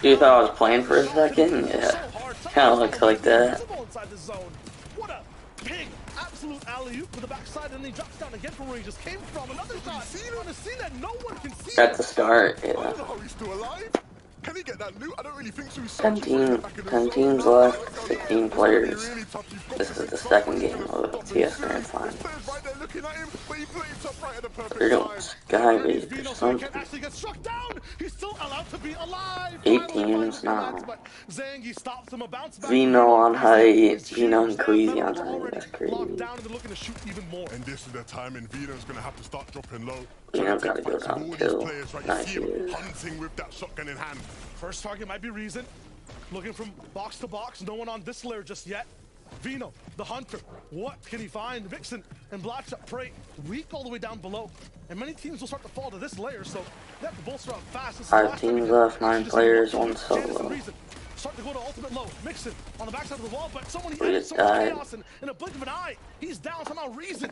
You thought I was playing for a second? Yeah. Kind of looks like that. Inside the zone. What a big absolute alley-oop to the backside, and then he drops down again from where he just came from. Another shot on a scene that no one can see. That's the start, yeah. I don't know how he's still alive. Can he get that loot? I don't really think so. 10 teams left, 16 players. This is the second game of the TS Grand Finals. They're doing skyway or something. 8 teams now. Vino on height, Vino and Queasy on height. That's crazy. And this is the time, and Vino's gonna have to start dropping low. Vino gotta go down kill. Nice. Hunting with that shotgun in hand. First target might be Reason. Looking from box to box. No one on this layer just yet. Vino, the hunter. What can he find? Vixen and Blotcha Prey weak all the way down below. And many teams will start to fall to this layer, so they have to bolster up fast. 5 teams left, 9 players, 1 solo. Start to go to ultimate low. Mixon on the backside of the wall, but someone he added so much chaos in a blink of an eye. He's down somehow. Reason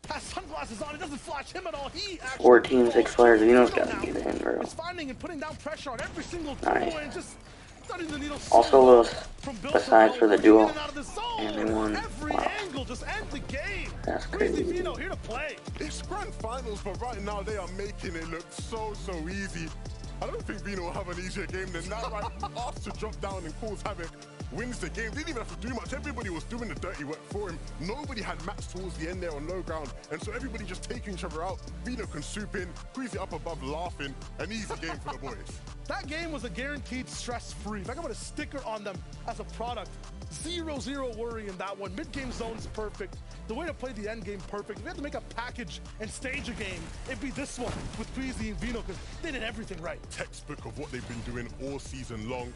has sunglasses on. It doesn't flash him at all. He 4 teams, 6 players. Vino's got to get in, bro. It's finding and putting down pressure on every single duo and just studying the needle. Also, those besides for the duo, and they won. Every angle just ends the game. That's crazy. Vino here to play. It's grand finals, but right now they are making it look so easy. I don't think Vino will have an easier game than that, right? Asked to drop down and cause havoc, wins the game. Didn't even have to do much. Everybody was doing the dirty work for him. Nobody had mats towards the end there on low ground, and so everybody just taking each other out. Vino can swoop in, Queasy up above laughing. An easy game for the boys. That game was a guaranteed stress-free. If I could put a sticker on them as a product, 0-0 worry in that one. Mid-game zone's perfect. The way to play the end game perfect. If we had to make a package and stage a game, it'd be this one with Queasy and Vino because they did everything right. Textbook of what they've been doing all season long,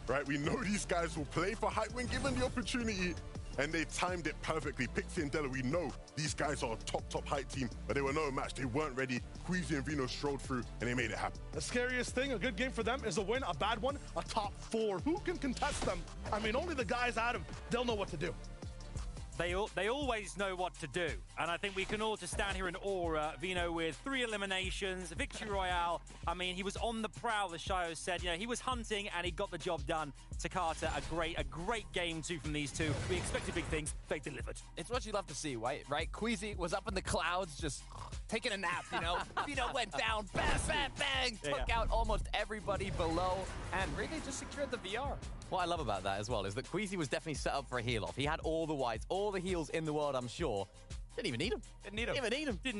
right? We know these guys will play for height when given the opportunity, and they timed it perfectly. Pixie and Della, we know these guys are a top height team, but they were no match. They weren't ready. Queasy and Vino strolled through, and they made it happen. The scariest thing, a good game for them, is a win. A bad one, a top 4. Who can contest them? I mean, only the guys out of, they'll know what to do. They always know what to do, and I think we can all just stand here in awe. Vino with 3 eliminations, victory royale. I mean, he was on the prowl, as Shio said. You know, he was hunting and he got the job done. Takata, a great game too from these two. We expected big things, they delivered. It's what you love to see, right? Queasy was up in the clouds, just taking a nap. You know, Vino went down, bang, bang, bang, took out almost everybody below, and really just secured the VR. What I love about that as well is that Queasy was definitely set up for a heal off. He had all the whites, all the heals in the world, I'm sure. Didn't even need him. Didn't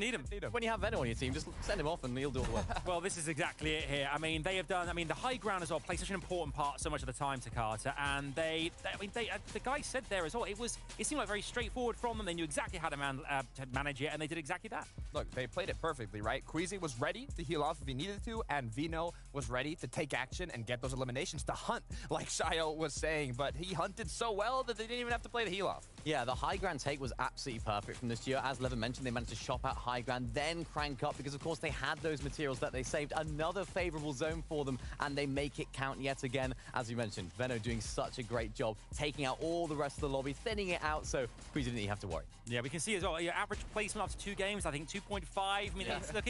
need him. When you have Veno on your team, just send him off and he'll do all the work. Well, this is exactly it here. I mean, they have done, the high ground as well plays such an important part so much of the time to Carter, and the guy said there as well, it seemed like very straightforward from them. They knew exactly how to manage it, and they did exactly that. Look, they played it perfectly, right? Queasy was ready to heal off if he needed to, and Vino was ready to take action and get those eliminations to hunt, like Shio was saying, but he hunted so well that they didn't even have to play the heal off. Yeah, the high ground take was absolutely perfect from this duo. As Levin mentioned, they managed to shop out high ground, then crank up because, of course, they had those materials that they saved. Another favorable zone for them, and they make it count yet again. As you mentioned, Veno doing such a great job, taking out all the rest of the lobby, thinning it out, so Queasy didn't even have to worry. Yeah, we can see as well, your average placement after 2 games, I think 2.5. I mean, look,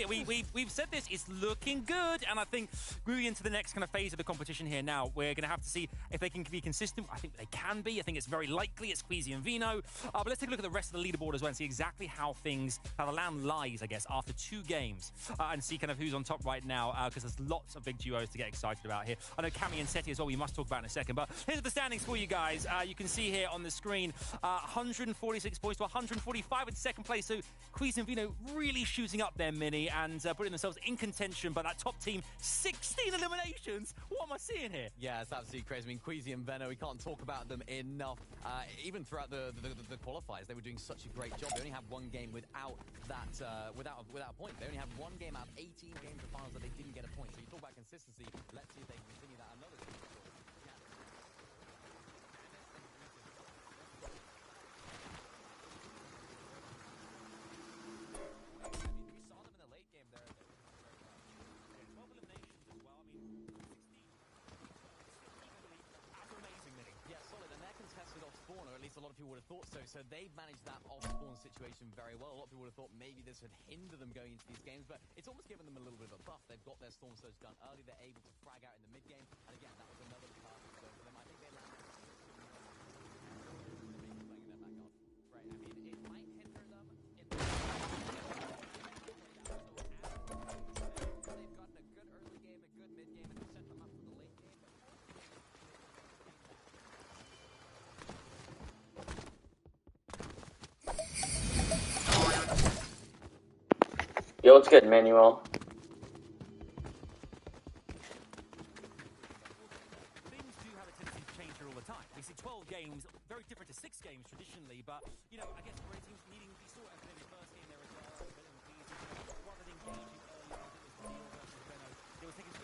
we've said this, it's looking good, and I think moving into the next kind of phase of the competition here now, we're going to have to see if they can be consistent. I think they can be. I think it's very likely it's Queasy and Vino. But let's take a look at the rest of the leaderboard as well and see exactly how the land lies, I guess, after 2 games, and see kind of who's on top right now, because there's lots of big duos to get excited about here. I know Cammy and Seti as well, we must talk about in a second, but here's the standings for you guys. You can see here on the screen, 146 points to 145 in second place, so Queasy and Vino really shooting up their mini and putting themselves in contention, but that top team, 16 eliminations. What am I seeing here? Yeah, it's absolutely crazy. I mean, Queasy and Veno, we can't talk about them enough. Even throughout the qualifiers, they were doing such a great job. They only had 1 game without a point. They only had 1 game out of 18 games of finals that they didn't get a point. So you talk about consistency. Let's see if they can continue that. Another team. We saw them in the late game there. 12 eliminations as well. I mean, 16. That's amazing, Minnie. Yeah, solid. And they're contested off spawn, or at least a lot of people would have thought so. So they've managed that off-spawn situation very well. A lot of people would have thought maybe this would hinder them going into these games, but it's almost given them a little bit of a buff. They've got their Storm Surge done early. They're able to frag out in the mid-game. And again, that was another perfect zone for them. I think they landed playing in their back half. Right, I mean, it might hinder them in the they've gotten a good early game, a good mid-game, and set them up for the late game. Yo, what's good, Manuel? Things do have a tendency to change here all the time. We see 12 games, very different to 6 games traditionally, but, you know, I guess great teams needing, we saw it in the first game there as well, rather than engaging early on, it was Neil versus Veno. They were taking a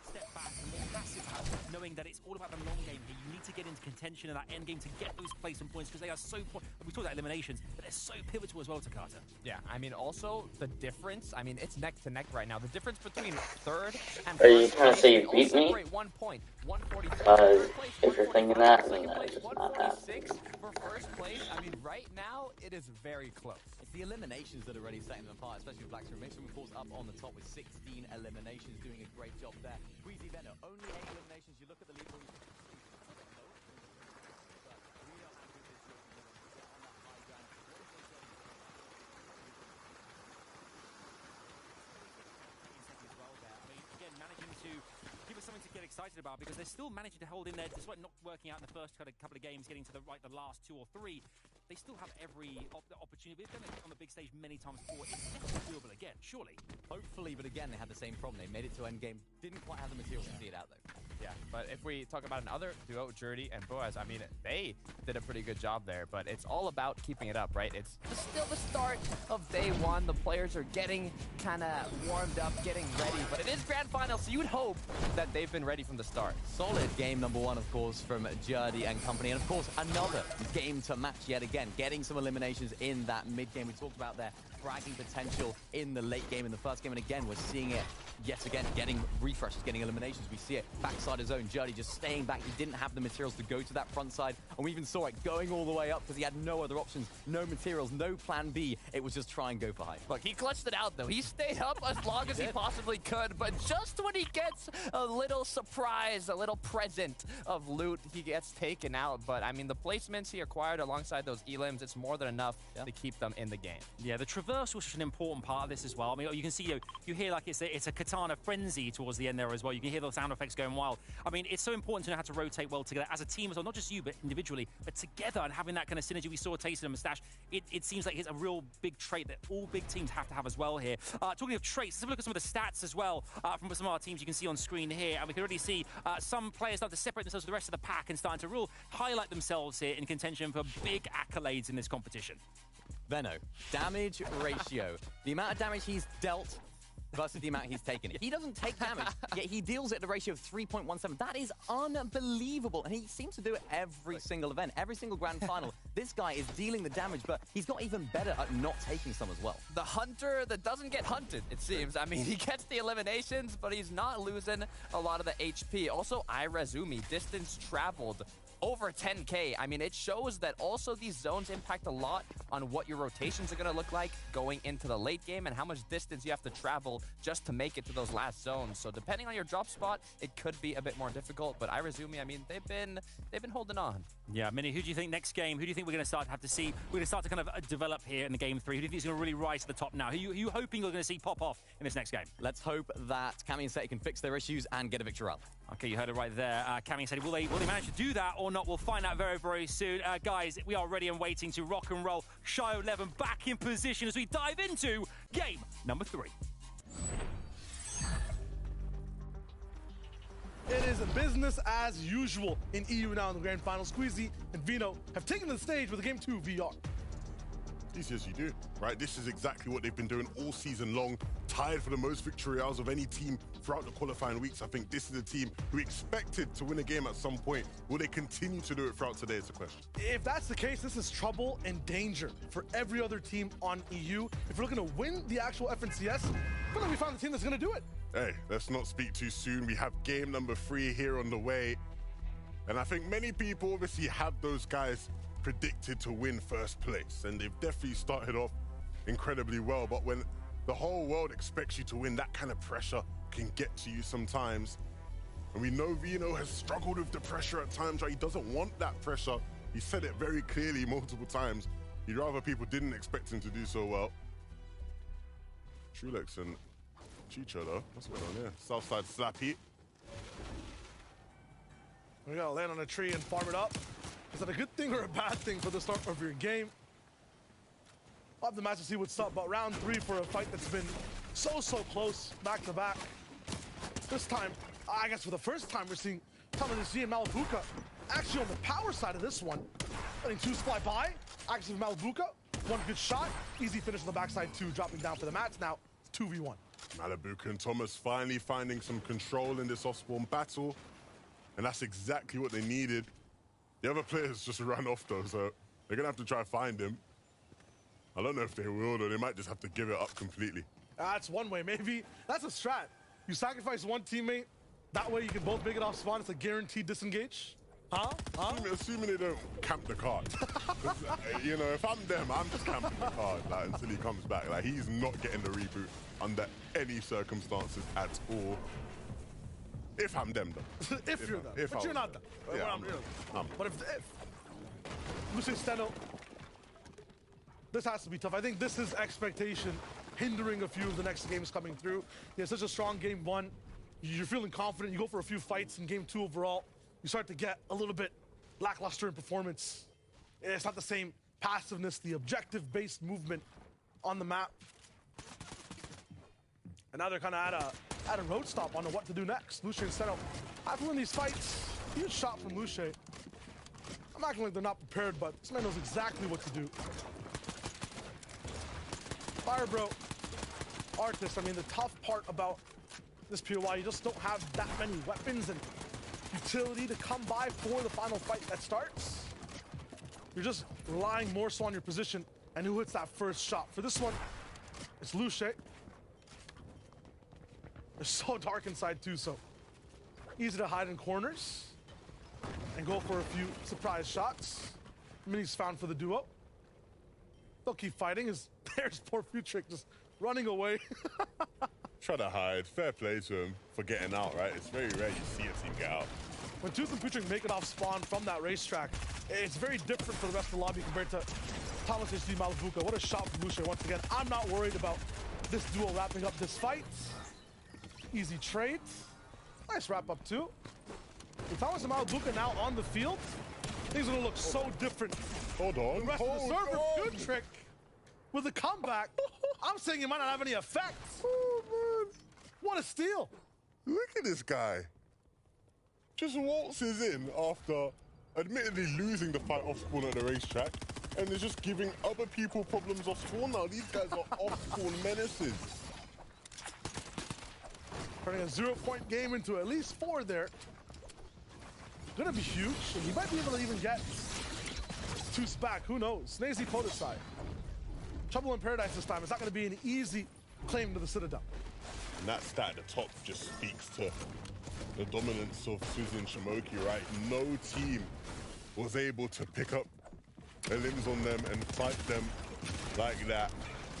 step back, a more passive house, knowing that it's all about the long game here. You need to get into contention in that end game to get those placement points, because they are so, we talked about eliminations, but they're so pivotal as well to Carter. Yeah, I mean, also, the difference, I mean, it's neck to neck right now. The difference between 3rd and 1st Are you trying to say you beat me? 1 point. 143. If you're thinking that, then Second that's place, just not that. 146 for 1st place. I mean, right now, it is very close. It's the eliminations that are really setting them apart, especially with Blackstone. Mixon, of course, up on the top with 16 eliminations, doing a great job there. Queasy Veno, only 8 eliminations. You look at the leaderboard. Managing to give us something to get excited about, because they're still managing to hold in there despite not working out in the first couple of games, getting to the last 2 or 3. They still have every opportunity. They've done it on the big stage many times before. It's definitely doable again, surely. Hopefully, but again, they had the same problem. They made it to endgame, didn't quite have the materials to see it out, though. Yeah, but if we talk about another duo, Jerdy and Boaz, I mean, they did a pretty good job there, but it's all about keeping it up, right? It's still the start of day 1. The players are getting kind of warmed up, getting ready, but it is Grand Final, so you would hope that they've been ready from the start. Solid game number 1, of course, from Jerdy and company, and of course, another game to match yet again, getting some eliminations in that mid-game. We talked about their fragging potential in the late game in the first game, and again, we're seeing it yet again, getting refreshes, getting eliminations. We see it backside inside his own journey, just staying back. He didn't have the materials to go to that front side, and we even saw it going all the way up because he had no other options, no materials, no plan B. It was just try and go for high. Look, he clutched it out, though. He stayed up as long as he possibly could, but just when he gets a little surprise, a little present of loot, he gets taken out. But, I mean, the placements he acquired alongside those elims, it's more than enough to keep them in the game. Yeah, the traversal is such an important part of this as well. I mean, you can see, you hear like it's a katana frenzy towards the end there as well. You can hear those sound effects going wild. I mean, it's so important to know how to rotate well together as a team as well, not just you, but individually, but together, and having that kind of synergy we saw tasted in Mustache. It seems like it's a real big trait that all big teams have to have as well here. Talking of traits, let's have a look at some of the stats as well from some of our teams you can see on screen here. And we can already see some players start to separate themselves from the rest of the pack and starting to highlight themselves here in contention for big accolades in this competition. Veno, damage ratio. The amount of damage he's dealt versus the amount he's taken. He doesn't take damage, yet he deals it at a ratio of 3.17. That is unbelievable, and he seems to do it every single event, every single grand final. This guy is dealing the damage, but he's got even better at not taking some as well. The hunter that doesn't get hunted, it seems. I mean, he gets the eliminations, but he's not losing a lot of the HP. Also, Irazumi, distance traveled. Over 10K. I mean, it shows that also these zones impact a lot on what your rotations are going to look like going into the late game and how much distance you have to travel just to make it to those last zones. So depending on your drop spot, it could be a bit more difficult. But Irazumi, I mean, they've been holding on. Yeah, Mini, who do you think next game? Who do you think we're going to start to have to see? We're going to start to kind of develop here in the game 3. Who do you think is going to really rise to the top now? Who are you hoping you're going to see pop off in this next game? Let's hope that Cammy and Seti can fix their issues and get a victory up. Okay, you heard it right there. Cammy and Seti, will they manage to do that or not? We'll find out very, very soon. Guys, we are ready and waiting to rock and roll. Shy11 back in position as we dive into game number 3. It is business as usual in EU now in the grand final. Squeezy and Veno have taken the stage with the Game 2 VR. Yes, you do, right? This is exactly what they've been doing all season long. Tied for the most victory hours of any team throughout the qualifying weeks. I think this is a team who expected to win a game at some point. Will they continue to do it throughout today is the question. If that's the case, this is trouble and danger for every other team on EU. If we're looking to win the actual FNCS, I feel like we found the team that's going to do it. Hey, let's not speak too soon. We have game number 3 here on the way. And I think many people obviously have those guys predicted to win first place, and they've definitely started off incredibly well. But when the whole world expects you to win, that kind of pressure can get to you sometimes. And we know Veno has struggled with the pressure at times, right? He doesn't want that pressure. He said it very clearly multiple times. He'd rather people didn't expect him to do so well. Trulex and Chicho, though. What's going on here? Southside Slappy. We gotta land on a tree and farm it up. Is that a good thing or a bad thing for the start of your game? I'll have the match to see what's up, but round 3 for a fight that's been so close, back to back. This time, I guess for the first time, we're seeing Tamanisi and Malabuka actually on the power side of this one. Letting 2 fly by, actually Malabuka, 1 good shot, easy finish on the backside 2, dropping down for the mats now, it's 2v1. Malabuka and Thomas finally finding some control in this off-spawn battle, and that's exactly what they needed. The other players just ran off though, so they're gonna have to try and find him. I don't know if they will, though. They might just have to give it up completely. That's one way, maybe. That's a strat. You sacrifice one teammate, that way you can both make it off spawn. It's a guaranteed disengage. Huh? Assuming they don't camp the card. You know, if I'm them, I'm just camping the card like, until he comes back. Like, he's not getting the reboot under any circumstances at all. If I'm them, though. if you're them. But you're not them. Yeah, but if Lucian Steno, this has to be tough. I think this is expectation hindering a few of the next games coming through. You have such a strong game 1. You're feeling confident. You go for a few fights in game 2 overall. You start to get a little bit lackluster in performance. It's not the same passiveness, the objective-based movement on the map. And now they're kind of at a road stop on what to do next. Luce and Steno have to win these fights. Huge shot from Luce. I'm acting like they're not prepared, but this man knows exactly what to do. Firebro, Arctis, I mean, the tough part about this POI, you just don't have that many weapons and utility to come by for the final fight that starts. You're just relying more so on your position and who hits that first shot. For this one, it's Luce. It's so dark inside too, so Easy to hide in corners and go for a few surprise shots. Minis found for the duo. They'll keep fighting as there's poor Futric just running away. Try to hide. Fair play to him for getting out, right? It's very rare you see a team get out. When Tooth and Futric make it off spawn from that racetrack, it's very different for the rest of the lobby compared to Thomas HD Malabuka. What a shot from Boucher once again. I'm not worried about this duo wrapping up this fight. Easy trade. Nice wrap up too. With Thomas and Malabuka now on the field, things are gonna look so different. Hold on. The rest of the server, Futric with a comeback. I'm saying he might not have any effect. Oh, man. What a steal. Look at this guy. Just waltzes in after admittedly losing the fight off spawn at the racetrack and is just giving other people problems off spawn now. These guys are off spawn menaces. Turning a 0-point game into at least 4 there. Gonna be huge, and he might be able to even get Tooth back. Who knows? Snazy Podesai. Trouble in Paradise this time. It's not gonna be an easy claim to the Citadel. And that stat at the top just speaks to the dominance of Suzy and Shimoki, right? No team was able to pick up their limbs on them and fight them like that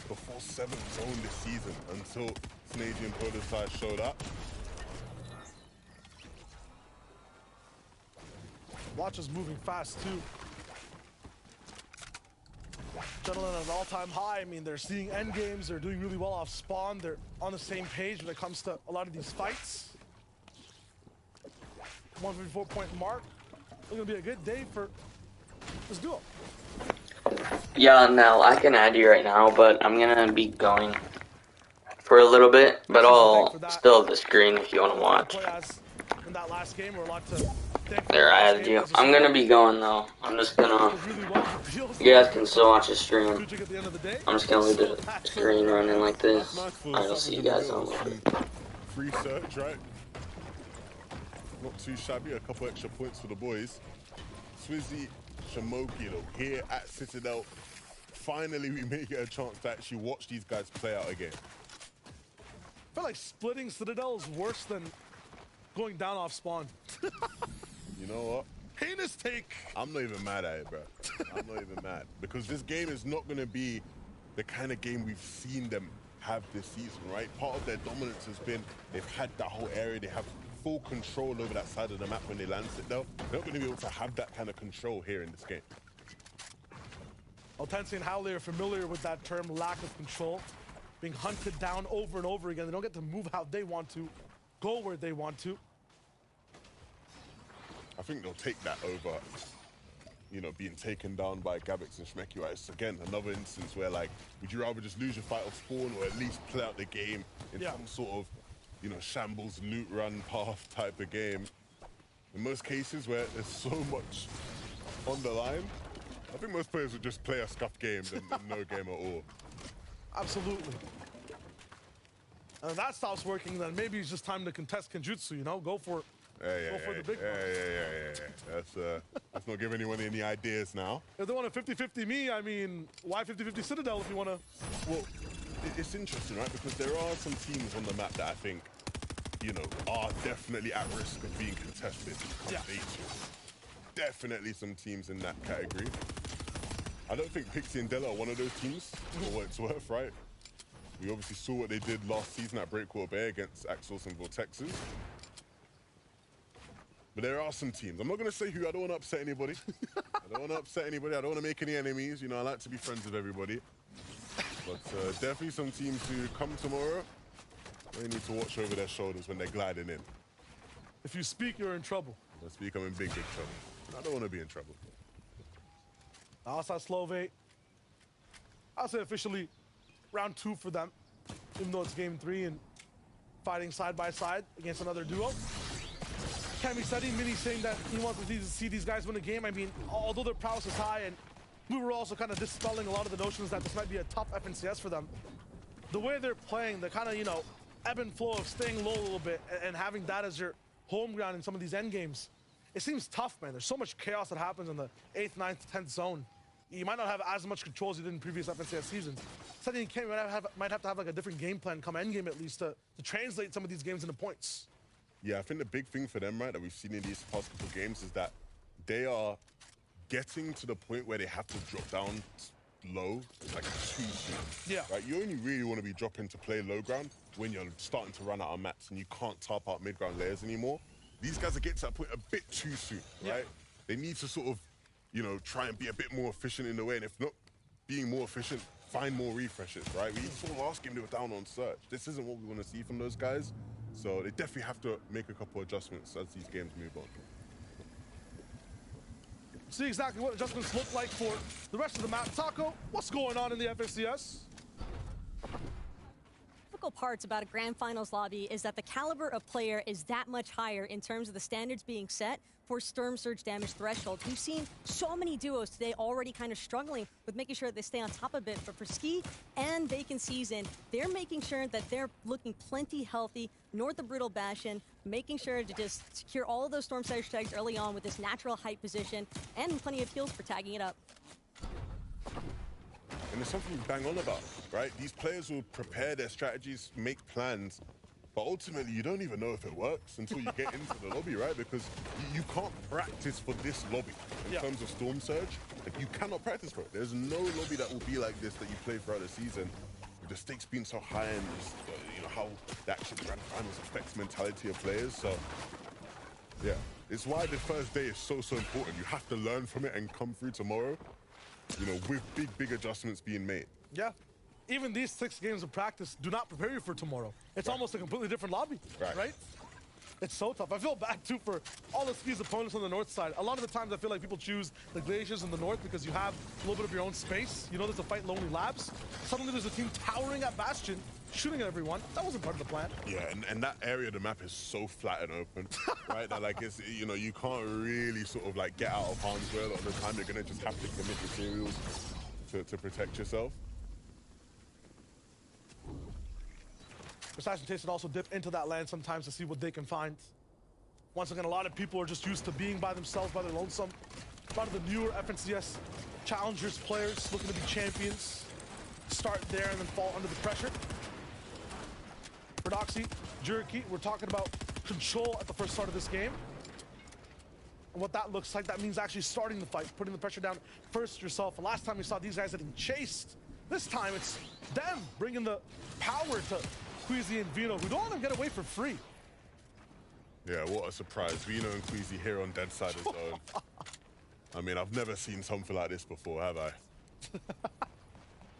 before 7th zone this season until Snazy and Podesai showed up. Watch is moving fast too. Gentlemen at an all-time high. I mean, they're seeing end games. They're doing really well off spawn. They're on the same page when it comes to a lot of these fights. 154-point mark. It's gonna be a good day for this duo. Yeah, Nell, I can add you right now, but I'm gonna be going for a little bit, but I'll still have the screen if you want to watch. In that last game, we're allowed to. There, I added you. I'm gonna be going though. I'm just gonna. You guys can still watch the stream. I'm just gonna leave the screen running like this. I'll see you guys on the Free search, right? Not too shabby. A couple extra points for the boys. Swizzy, Shimoki, though, here at Citadel. Finally, we may get a chance to actually watch these guys play out again. I feel like splitting Citadel is worse than going down off spawn. You know what? Heinous take. I'm not even mad at it, bro. I'm not even mad. Because this game is not going to be the kind of game we've seen them have this season, right? Part of their dominance has been they've had that whole area. They have full control over that side of the map when they land it, though. They're not going to be able to have that kind of control here in this game. Well, Tensei and Howley are familiar with that term, lack of control. Being hunted down over and over again. They don't get to move how they want to, go where they want to. I think they'll take that over, you know, being taken down by Gabix and Shmeki, right? It's, again, another instance where, like, would you rather just lose your fight off spawn or at least play out the game in some sort of, you know, shambles, loot run path type of game? In most cases where there's so much on the line, I think most players would just play a scuffed game than no game at all. Absolutely. And if that stops working, then maybe it's just time to contest Kenjutsu, you know? Go for the big one. Let's not give anyone any ideas now. If they want a 50-50 me, I mean, why 50-50 Citadel if you want to? Well, it's interesting, right? Because there are some teams on the map that I think, you know, are definitely at risk of being contested. Definitely some teams in that category. I don't think Pixie and Della are one of those teams, for what it's worth, right? We obviously saw what they did last season at Breakwater Bay against Axos and Vortexes. But there are some teams. I'm not going to say who. I don't want to upset anybody. I don't want to upset anybody. I don't want to make any enemies. You know, I like to be friends with everybody. But definitely some teams who come tomorrow, they need to watch over their shoulders when they're gliding in. If you speak, you're in trouble. If I speak, I'm in big trouble. I don't want to be in trouble. Outside Slovate. I'll say officially round 2 for them, even though it's game 3 and fighting side by side against another duo. Kami Seti, Mini saying that he wants to see these guys win a game. I mean, although their prowess is high, and we were also kind of dispelling a lot of the notions that this might be a tough FNCS for them. The way they're playing, the kind of, you know, ebb and flow of staying low a little bit and having that as your home ground in some of these end games, it seems tough, man. There's so much chaos that happens in the 8th, 9th, 10th zone. You might not have as much control as you did in previous FNCS seasons. Seti and Kami might have to have like a different game plan come end game at least to translate some of these games into points. Yeah, I think the big thing for them, right, that we've seen in these past couple games is that they are getting to the point where they have to drop down low, like too soon. Yeah. Right, you only really want to be dropping to play low ground when you're starting to run out of mats and you can't top out mid-ground layers anymore. These guys are getting to that point a bit too soon, right? Yeah. They need to sort of, you know, try and be a bit more efficient in the way, and if not being more efficient, find more refreshes, right? We saw last game they were down on Surge. This isn't what we want to see from those guys, so they definitely have to make a couple adjustments as these games move on. See exactly what adjustments look like for the rest of the map. Taco, what's going on in the FNCS? Difficult parts about a grand finals lobby is that the caliber of player is that much higher in terms of the standards being set for Storm Surge damage thresholds. We've seen so many duos today already kind of struggling with making sure that they stay on top of it, but for Ski and Vacant Season, they're making sure that they're looking plenty healthy north of Brutal Bastion, making sure to just secure all of those Storm Surge tags early on with this natural height position and plenty of kills for tagging it up. And there's something you bang on about, right? These players will prepare their strategies, make plans, but ultimately you don't even know if it works until you get into the lobby, right? Because you can't practice for this lobby in terms of Storm Surge. Like, you cannot practice for it. There's no lobby that will be like this that you play throughout the season. With the stakes being so high and just, you know, how the actual grand finals affects mentality of players. So, yeah, it's why the first day is so important. You have to learn from it and come through tomorrow, you know, with big adjustments being made. Yeah. Even these 6 games of practice do not prepare you for tomorrow. It's almost a completely different lobby, right? It's so tough. I feel bad, too, for all the Ski's opponents on the north side. A lot of the times I feel like people choose the Glaciers in the north because you have a little bit of your own space. You know there's a fight Lonely Labs. Suddenly there's a team towering at Bastion, shooting at everyone. That wasn't part of the plan. Yeah, and that area of the map is so flat and open, right? That, like, it's, you know, you can't really sort of, like, get out of harm's way a lot of the time. You're going to just have to commit materials to protect yourself. Assassin Taste also dip into that land sometimes to see what they can find. Once again, a lot of people are just used to being by themselves, by their lonesome. A lot of the newer FNCS challengers players looking to be champions start there and then fall under the pressure. For Doxy, Jerky, we're talking about control at the first start of this game. And what that looks like, that means actually starting the fight, putting the pressure down first yourself. And last time we saw these guys getting chased. This time it's them bringing the power to Queasy and Vino, who don't let them get away for free. Yeah, what a surprise. Vino and Queasy here on dead side of zone. I mean, I've never seen something like this before, have I?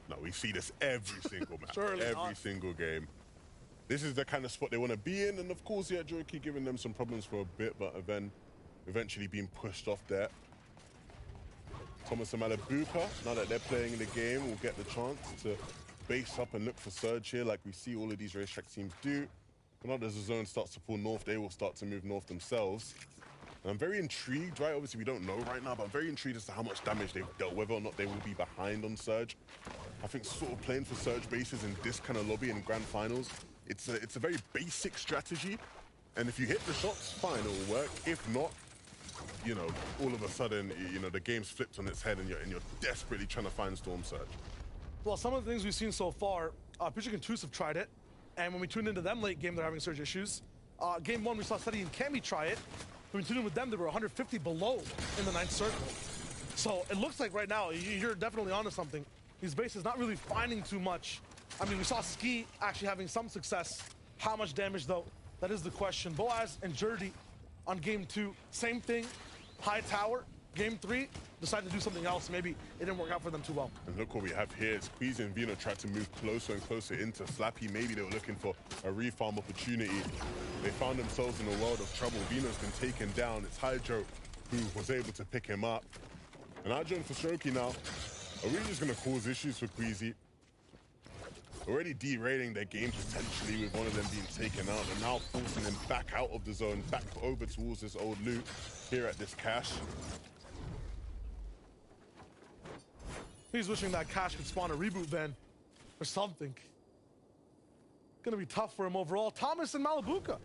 No, we see this every single match, every single game. This is the kind of spot they want to be in, and of course, yeah, Jerky giving them some problems for a bit, but then eventually being pushed off there. Thomas and Malabuka, now that they're playing in the game, will get the chance to base up and look for Surge here, like we see all of these racetrack teams do. But not as the zone starts to pull north, they will start to move north themselves. And I'm very intrigued, right? Obviously, we don't know right now, but I'm very intrigued as to how much damage they've dealt, whether or not they will be behind on Surge. I think sort of playing for Surge bases in this kind of lobby in grand finals, it's a very basic strategy. And if you hit the shots, fine, it will work. If not, you know, all of a sudden, you know, the game's flipped on its head and you're desperately trying to find Storm Surge. Well, some of the things we've seen so far, Pitching and Tus have tried it, and when we tuned into them late game, they're having Surge issues. Game 1, we saw Seti and Kemi try it. When we tuned in with them, they were 150 below in the 9th circle. So it looks like right now, you're definitely onto something. These bases not really finding too much. I mean, we saw Ski actually having some success. How much damage, though? That is the question. Boaz and Jerdy on Game 2, same thing. High tower. Game 3, decided to do something else. Maybe it didn't work out for them too well. And look what we have here. Queasy and Vino tried to move closer and closer into Slappy. Maybe they were looking for a refarm opportunity. They found themselves in a world of trouble. Vino's been taken down. It's Hydro who was able to pick him up. And Hydro and Fosroki now are really just going to cause issues for Queasy. Already derailing their game potentially with one of them being taken out, and now forcing them back out of the zone, back over towards this old loot here at this cache. He's wishing that Cash could spawn a reboot van or something. Gonna be tough for him overall. Thomas and Malabuka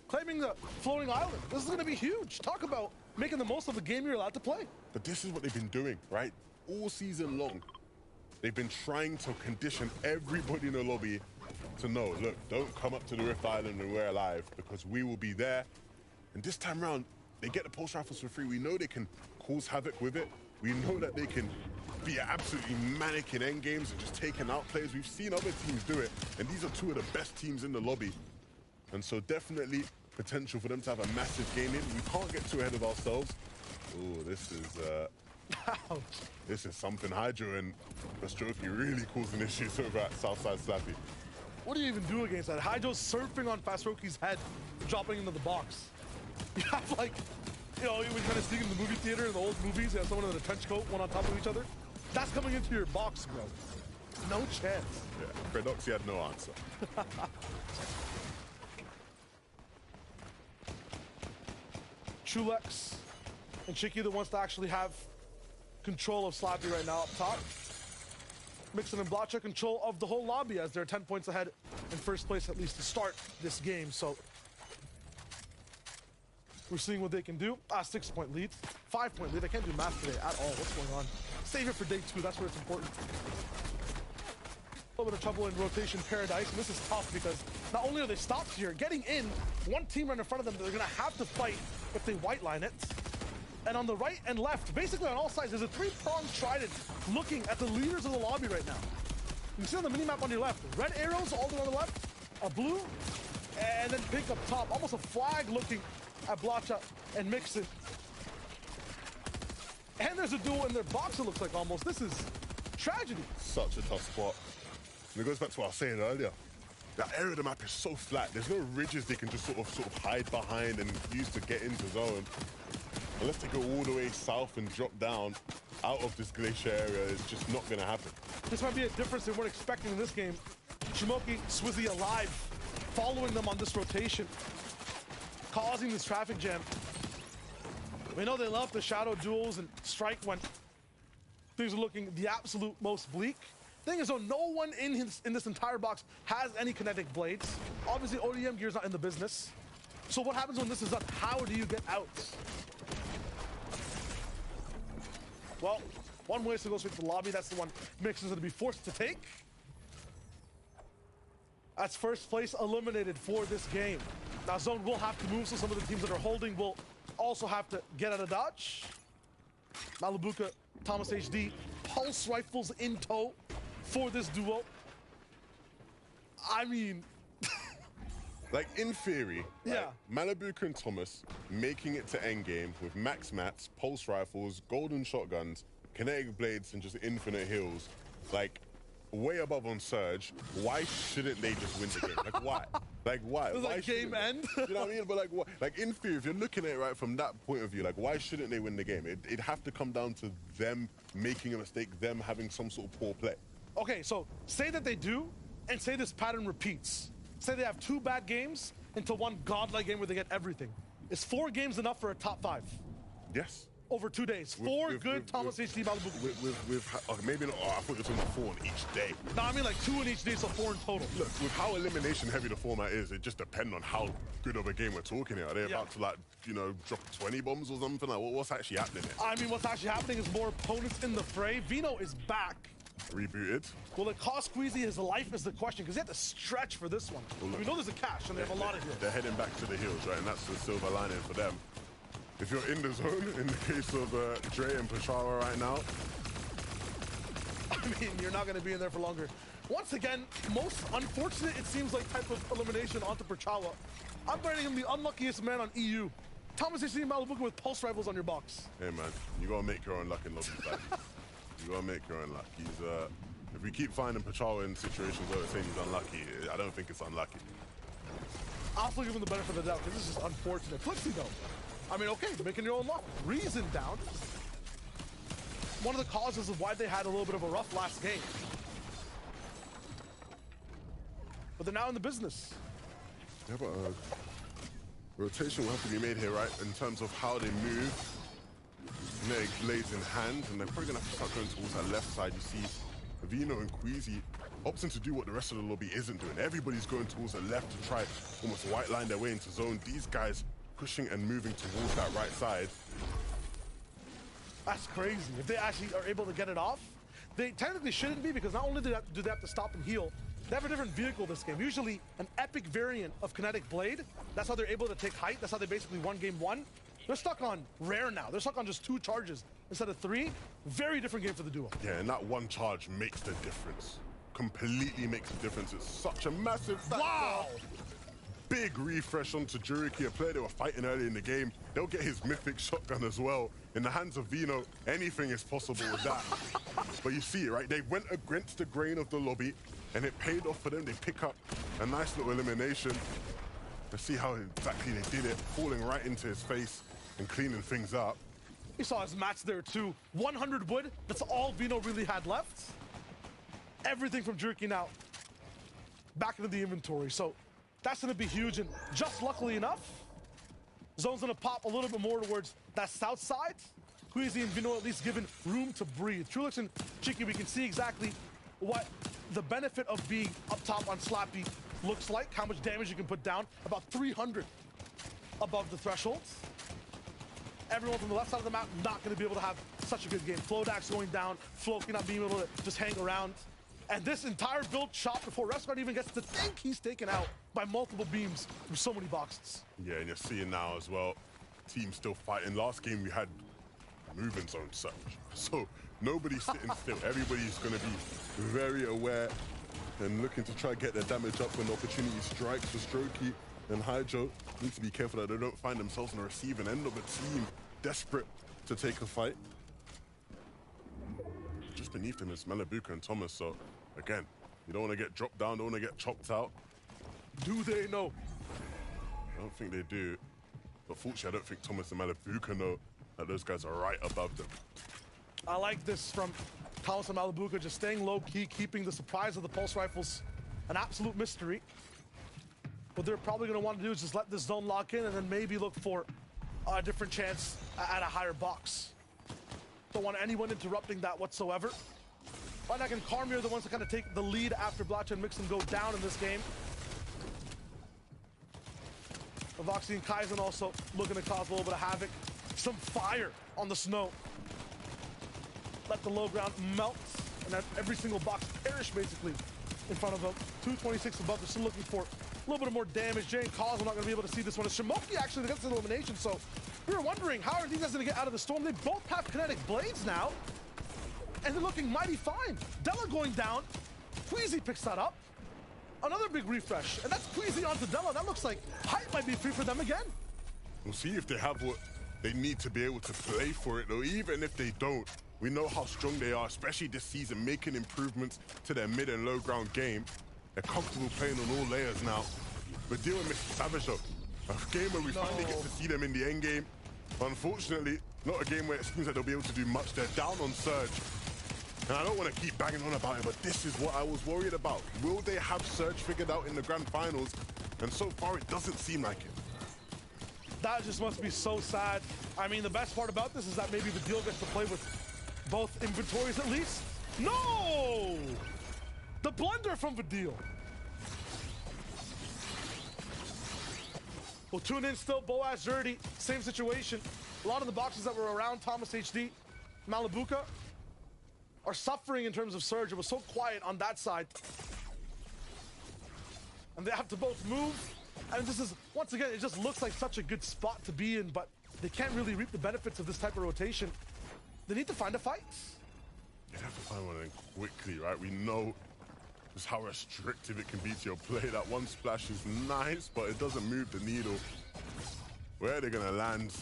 claiming the floating island. This is gonna be huge. Talk about making the most of the game you're allowed to play. But this is what they've been doing, right? All season long. They've been trying to condition everybody in the lobby to know, look, don't come up to the Rift Island and we're alive, because we will be there. And this time round, they get the pulse rifles for free. We know they can cause havoc with it. We know that they can be absolutely manic in end games and just taking out players. We've seen other teams do it, and these are two of the best teams in the lobby. And so definitely potential for them to have a massive game in. We can't get too ahead of ourselves. Oh, this is something. Hydro and Bastrophy really causing issues over at Southside Slappy. What do you even do against that? Hydro's surfing on Fastroki's head, dropping into the box. You have like, you know, when you kind of sneak in the movie theater in the old movies, you have someone in a trench coat, one on top of each other. That's coming into your box, bro. No chance. Yeah, Predoxy had no answer. Chulex and Chicky the ones to actually have control of Slappy right now up top. Mixon and Blotcha control of the whole lobby as they're 10 points ahead in first place, at least to start this game. So we're seeing what they can do. 6-point lead, 5-point lead. I can't do math today at all. What's going on? Save it for day 2. That's where it's important. A little bit of trouble in rotation paradise, and this is tough because not only are they stopped here, getting in, one team right in front of them, they're gonna have to fight if they white line it. And on the right and left, basically on all sides, there's a 3-pronged trident looking at the leaders of the lobby right now. You can see on the minimap on your left, red arrows all the way on the left, a blue, and then pink up top, almost a flag looking at Blotcha and Mixon. And there's a duel in their box, it looks like almost. This is tragedy. Such a tough spot. And it goes back to what I was saying earlier. That area of the map is so flat. There's no ridges they can just sort of hide behind and use to get into zone. Unless they go all the way south and drop down out of this glacier area, it's just not going to happen. This might be a difference they weren't expecting in this game. Shimoki, Swizzy alive, following them on this rotation, causing this traffic jam. We know they love the shadow duels and strike when things are looking the absolute most bleak. Thing is though, no one in this entire box has any kinetic blades. Obviously, ODM Gear's not in the business. So what happens when this is done? How do you get out? Well, one way is to go straight to the lobby. That's the one Mixon's going to be forced to take. That's first place eliminated for this game. Now, Zone will have to move, so some of the teams that are holding will also have to get out of dodge. Malibuca, Thomas HD, pulse rifles in tow for this duo. I mean... Like, in theory, yeah. Malibuca and Thomas making it to endgame with max mats, pulse rifles, golden shotguns, kinetic blades, and just infinite heals. Like, way above on Surge. Why shouldn't they just win the game? Like, why? Like, why? It was why like game end? You know what I mean? But like, what? Like, in theory, if you're looking at it right from that point of view, like, why shouldn't they win the game? It'd have to come down to them making a mistake, them having some sort of poor play. Okay, so say that they do, and say this pattern repeats. Say they have 2 bad games into one godlike game where they get everything. Is 4 games enough for a top 5? Yes. Over 2 days. 4 good Thomas HD Malibuca. Maybe not. Oh, I thought you were talking about 4 on each day. No, I mean like 2 in each day, so 4 in total. Look, with how elimination heavy the format is, it just depends on how good of a game we're talking here. Are they about to, like, you know, drop 20 bombs or something? Like, what's actually happening here? I mean, what's actually happening is more opponents in the fray. Vino is back. Rebooted. Will it cost Queasy his life is the question, because he had to stretch for this one. Well, we know there's a cache, and they have a lot of heals. They're heading back to the heals, right? And that's the silver lining for them. If you're in the zone, in the case of Dre and Pachara right now, I mean, you're not going to be in there for longer. Once again, most unfortunate, it seems like, type of elimination onto Perchawa. I'm rating him the unluckiest man on EU. Thomas HD Malibuca with pulse rifles on your box. Hey, man, you got to make your own luck in lobby back. You got to make your own luck. He's, if we keep finding Perchawa in situations where we're saying he's unlucky, I don't think it's unlucky. I'll still give him the benefit of the doubt, because this is just unfortunate. Flipsy, though. I mean, okay, making your own luck. Reason down. One of the causes of why they had a little bit of a rough last game. But they're now in the business. Yeah, but rotation will have to be made here, right? In terms of how they move. Kinetic blades in hand, and they're probably going to have to start going towards that left side. You see Vino and Queasy opting to do what the rest of the lobby isn't doing. Everybody's going towards the left to try almost white line their way into zone. These guys pushing and moving towards that right side. That's crazy. If they actually are able to get it off, they technically shouldn't be, because not only do they have to stop and heal, they have a different vehicle this game. Usually an epic variant of Kinetic Blade. That's how they're able to take height. That's how they basically won game 1. They're stuck on rare now. They're stuck on just 2 charges instead of 3. Very different game for the duo. Yeah, and that 1 charge makes the difference. Completely makes a difference. It's such a massive factor. Wow! Big refresh onto Juriki, a player they were fighting early in the game. They'll get his mythic shotgun as well. In the hands of Vino, anything is possible with that. But you see it, right? They went against the grain of the lobby, and it paid off for them. They pick up a nice little elimination. Let's see how exactly they did it, falling right into his face and cleaning things up. You saw his mats there too. 100 wood, that's all Vino really had left. Everything from Juriki now back into the inventory. So that's gonna be huge, and just luckily enough, Zone's gonna pop a little bit more towards that south side. Queasy and Vino at least given room to breathe. Trulix and Cheeky, we can see exactly what the benefit of being up top on Slappy looks like, how much damage you can put down, about 300 above the thresholds. Everyone from the left side of the map not going to be able to have such a good game. Flodax going down, Floki not being able to just hang around. And this entire build shot before Resguard even gets to think, he's taken out by multiple beams from so many boxes. Yeah, and you're seeing now as well, team still fighting. Last game we had moving zone surge. So nobody's sitting still. Everybody's going to be very aware and looking to try to get their damage up when the opportunity strikes. For Strokey and Hydro need to be careful that they don't find themselves on the receiving end of a team desperate to take a fight. Just beneath them is Malabuka and Thomas, so again, you don't want to get dropped down, don't want to get chopped out. Do they know? I don't think they do, but fortunately I don't think Thomas and Malabuka know that those guys are right above them. I like this from Thomas and Malabuka, just staying low-key, keeping the surprise of the pulse rifles an absolute mystery. What they're probably going to want to do is just let this zone lock in and then maybe look for a different chance at a higher box. Don't want anyone interrupting that whatsoever. Vinak and Karmir are the ones to kind of take the lead after Blacha and Mixon go down in this game. Voxy and Kaizen also looking to cause a little bit of havoc. Some fire on the snow. Let the low ground melt, and then every single box perish basically in front of them. 226 above, they're still looking for a little bit more damage. Jay and Cause are not going to be able to see this one. It's Shimoki actually gets the elimination, so we were wondering how are these guys going to get out of the storm. They both have kinetic blades now, and they're looking mighty fine. Della going down. Queasy picks that up. Another big refresh, and that's Queasy onto Della. That looks like height might be free for them again. We'll see if they have what they need to be able to play for it, though. Even if they don't, we know how strong they are, especially this season, making improvements to their mid and low ground game. They're comfortable playing on all layers now. We're dealing with Mr. Savage, though. A game where we finally get to see them in the end game. Unfortunately, not a game where it seems like they'll be able to do much. They're down on Surge. And I don't want to keep banging on about it, but this is what I was worried about. Will they have Surge figured out in the grand finals? And so far, it doesn't seem like it. That just must be so sad. I mean, the best part about this is that maybe the deal gets to play with both inventories at least. No! The blunder from Vidil. We'll tune in still, Boaz, Zerdy, same situation. A lot of the boxes that were around Thomas HD, Malabuka, are suffering in terms of Surge. It was so quiet on that side. And they have to both move. And this is, once again, it just looks like such a good spot to be in, but they can't really reap the benefits of this type of rotation. They need to find a fight. They have to find one quickly, right? We know just how restrictive it can be to your play. That one splash is nice, but it doesn't move the needle. Where are they gonna land?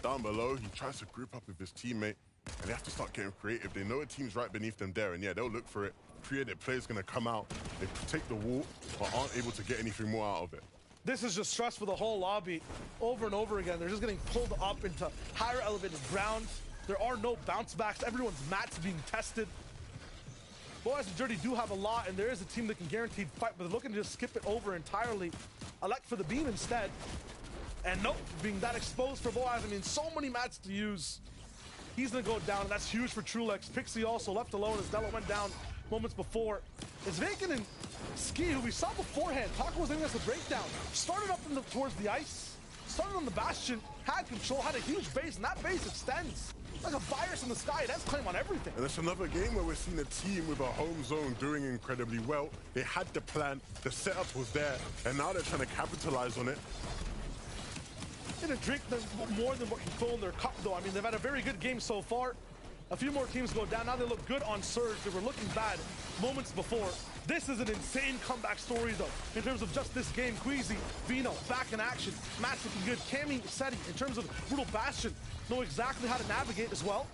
Down below, he tries to group up with his teammate, and they have to start getting creative. They know a team's right beneath them there, and yeah, they'll look for it. Creative play's gonna come out. They take the wall, but aren't able to get anything more out of it. This is just stress for the whole lobby over and over again. They're just getting pulled up into higher elevated ground. There are no bounce backs. Everyone's mats being tested. Boaz and Dirty do have a lot, and there is a team that can guaranteed fight, but they're looking to just skip it over entirely. Elect for the beam instead. And nope, being that exposed for Boaz, I mean, so many mats to use. He's gonna go down, and that's huge for Trulex. Pixie also left alone as Della went down moments before. It's Vacant and Ski, who we saw beforehand. Taco was aiming us a breakdown. Started up towards the ice, started on the Bastion, had control, had a huge base, and that base extends. Like a virus in the sky, it has claim on everything. And it's another game where we're seeing a team with a home zone doing incredibly well. They had the plan, the setup was there, and now they're trying to capitalize on it. Didn't drink them more than what can fill in their cup, though. I mean, they've had a very good game so far. A few more teams go down. Now they look good on Surge. They were looking bad moments before. This is an insane comeback story, though, in terms of just this game. Queasy, Vino, back in action. Matt's looking good. Cammy, Seti, in terms of Brutal Bastion, know exactly how to navigate as well.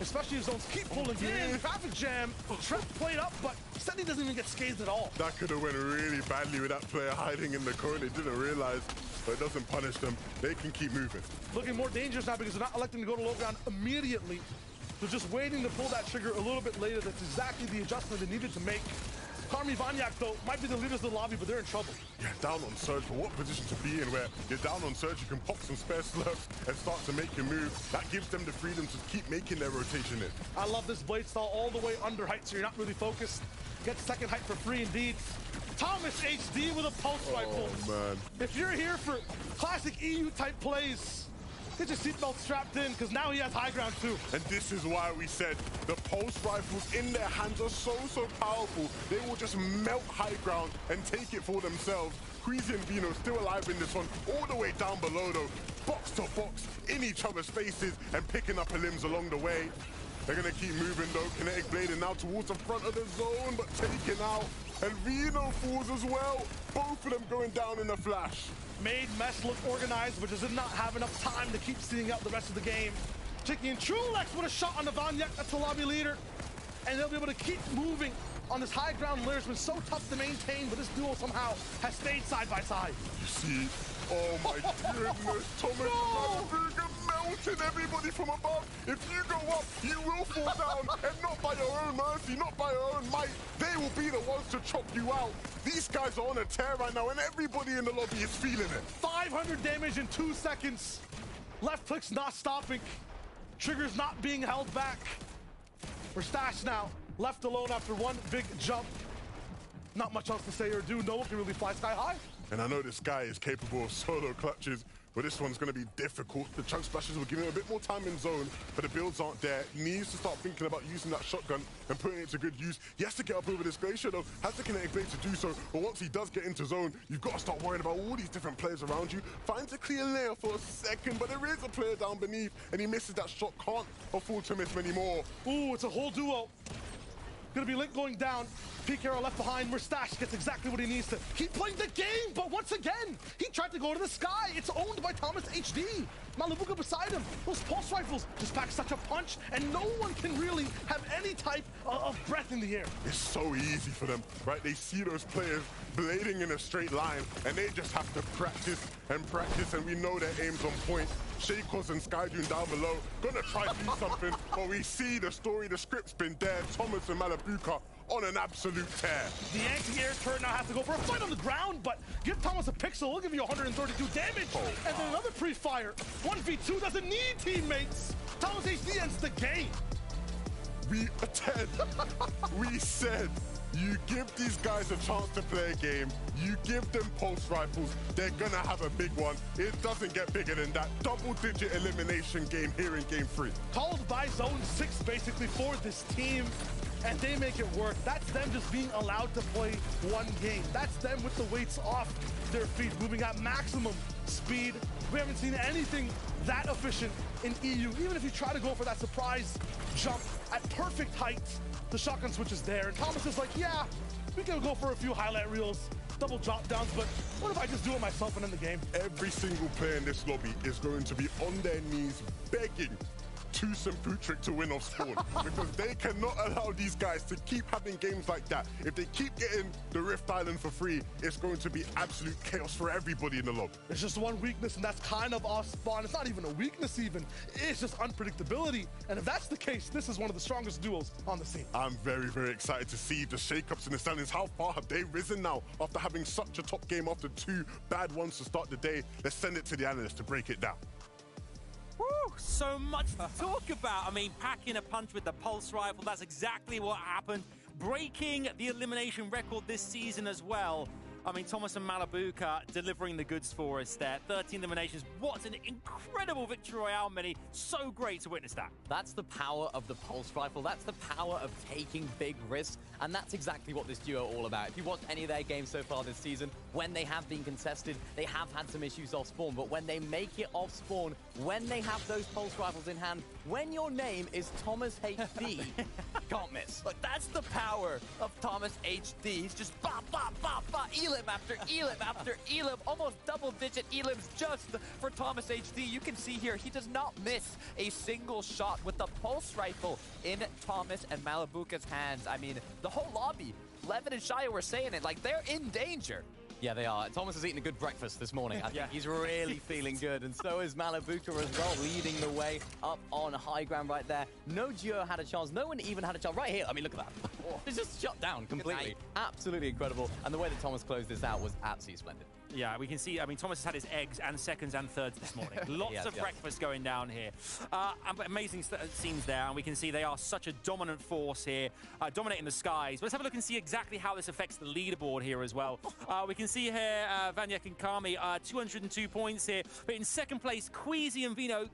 Especially if zones keep pulling in. Traffic jam. Trap played up, but Seti doesn't even get scathed at all. That could have went really badly with that player hiding in the corner. They didn't realize, but it doesn't punish them. They can keep moving. Looking more dangerous now because they're not electing to go to low ground immediately. They're just waiting to pull that trigger a little bit later. That's exactly the adjustment they needed to make. Karmine Vannyak, though, might be the leaders of the lobby, but they're in trouble. Yeah, down on Surge, but what position to be in where you're down on Surge, you can pop some spare slurps and start to make your move. That gives them the freedom to keep making their rotation in. I love this blade style all the way under height, so you're not really focused. Get second height for free indeed. Thomas HD with a pulse rifle. Oh, man. If you're here for classic EU-type plays, get your seatbelt strapped in, because now he has high ground too. And this is why we said the pulse rifles in their hands are so powerful. They will just melt high ground and take it for themselves. Queasy and Vino still alive in this one, all the way down below though. Box to box, in each other's faces and picking up limbs along the way. They're gonna keep moving though. Kinetic blading now towards the front of the zone, but taken out. And Vino falls as well. Both of them going down in a flash. Made Mess look organized, but just did not have enough time to keep seeing out the rest of the game. Chicky and Trulex with a shot on the Vannyak, that's the lobby leader. And they'll be able to keep moving on this high ground layer. It's been so tough to maintain, but this duo somehow has stayed side by side. You see, oh my goodness, Thomas Malabuga melting everybody from above. If you go up, you will fall down, and not by your own mercy, not by your own might. They will be the ones to chop you out. These guys are on a tear right now, and everybody in the lobby is feeling it. 500 damage in 2 seconds. Left click's not stopping. Trigger's not being held back. We're stashed now, left alone after one big jump. Not much else to say or do. No one can really fly sky high. And I know this guy is capable of solo clutches, but this one's going to be difficult. The chunk splashes will give him a bit more time in zone, but the builds aren't there. He needs to start thinking about using that shotgun and putting it to good use. He has to get up over this glacier though, has the kinetic blade to do so, but once he does get into zone, you've got to start worrying about all these different players around you. Finds a clear layer for a second, but there is a player down beneath, and he misses that shot. Can't afford to miss many more. Ooh, it's a whole duo. Gonna be Link going down. PKR left behind. Mustache gets exactly what he needs to keep playing the game, but once again, he tried to go to the sky. It's owned by Thomas HD. Malabuga beside him. Those pulse rifles just pack such a punch, and no one can really have any type of breath in the air. It's so easy for them, right? They see those players blading in a straight line, and they just have to practice and practice, and we know their aim's on point. Shakos and Skydune down below, gonna try to do something, but we see the story, the script's been there. Thomas and Malabuga on an absolute tear. The anti-air turret now has to go for a fight on the ground, but give Thomas a pixel, he'll give you 132 damage. And then another pre-fire. 1v2 doesn't need teammates. Thomas HD ends the game. Ted, we said, you give these guys a chance to play a game, you give them pulse rifles, they're gonna have a big one. It doesn't get bigger than that. Double-digit elimination game here in Game 3. Called by Zone 6 basically for this team, and they make it work. That's them just being allowed to play one game. That's them with the weights off their feet, moving at maximum speed. We haven't seen anything that efficient in EU. Even if you try to go for that surprise jump at perfect height, the shotgun switch is there. And Thomas is like, yeah, we can go for a few highlight reels, double drop downs, but what if I just do it myself and end the game? Every single player in this lobby is going to be on their knees begging Toos and Putrick to win off spawn because they cannot allow these guys to keep having games like that. If they keep getting the Rift Island for free, it's going to be absolute chaos for everybody in the lobby. There's just one weakness, and that's kind of off spawn. It's not even a weakness even. It's just unpredictability. And if that's the case, this is one of the strongest duos on the scene. I'm very, very excited to see the shakeups in the standings. How far have they risen now after having such a top game after 2 bad ones to start the day? Let's send it to the analysts to break it down. Woo, so much to talk about. I mean, packing a punch with the pulse rifle, that's exactly what happened. Breaking the elimination record this season as well. I mean, Thomas and Malabuka delivering the goods for us there. 13 eliminations. What an incredible Victory Royale mini. So great to witness that. That's the power of the Pulse Rifle. That's the power of taking big risks. And that's exactly what this duo are all about. If you watched any of their games so far this season, when they have been contested, they have had some issues off spawn. But when they make it off spawn, when they have those Pulse Rifles in hand, when your name is Thomas HD, can't miss. Look, that's the power of Thomas HD. He's just bop, bop, bop, bop, elim after elim after elim. Almost double-digit elims just for Thomas HD. You can see here, he does not miss a single shot with the Pulse Rifle in Thomas and Malabuka's hands. I mean, the whole lobby, Levin and Shia were saying it, like they're in danger. Yeah, they are. Thomas has eaten a good breakfast this morning. I think he's really feeling good. And so is Malabuka as well, leading the way up on high ground right there. No duo had a chance. No one even had a chance. Right here. I mean, look at that. It's just shut down completely. Absolutely incredible. And the way that Thomas closed this out was absolutely splendid. Yeah, we can see, I mean, Thomas has had his eggs and seconds and thirds this morning. Lots of breakfast going down here. Amazing scenes there, and we can see they are such a dominant force here, dominating the skies. But let's have a look and see exactly how this affects the leaderboard here as well. We can see here Vanac and Kami, 202 points here. But in second place, Queasy and Vino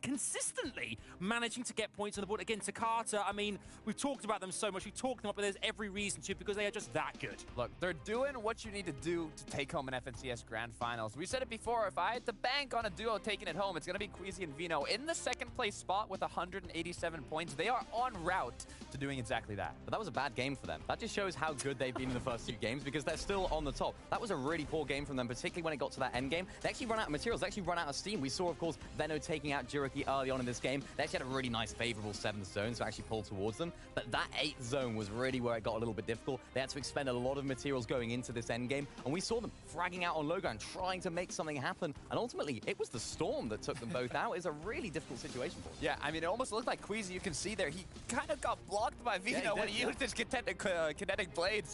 consistently managing to get points on the board. Again, Takata, I mean, we've talked about them so much. We've talked them up, but there's every reason to because they are just that good. Look, they're doing what you need to do to take home an FNCS Grand Finals. We said it before, if I had to bank on a duo taking it home, it's going to be Queasy and Vino in the second place spot with 187 points. They are en route to doing exactly that. But that was a bad game for them. That just shows how good they've been in the first few games because they're still on the top. That was a really poor game from them, particularly when it got to that end game. They actually run out of materials. They actually run out of steam. We saw, of course, Veno taking out Juriki early on in this game. They actually had a really nice, favorable 7th zone to actually pull towards them. But that 8th zone was really where it got a little bit difficult. They had to expend a lot of materials going into this end game. And we saw them fragging out on low ground, trying to make something happen. And ultimately, it was the Storm that took them both out. It's a really difficult situation for them. Yeah, I mean, it almost looked like Queasy. You can see there, he kind of got blocked by Vino when he used his kinetic blade,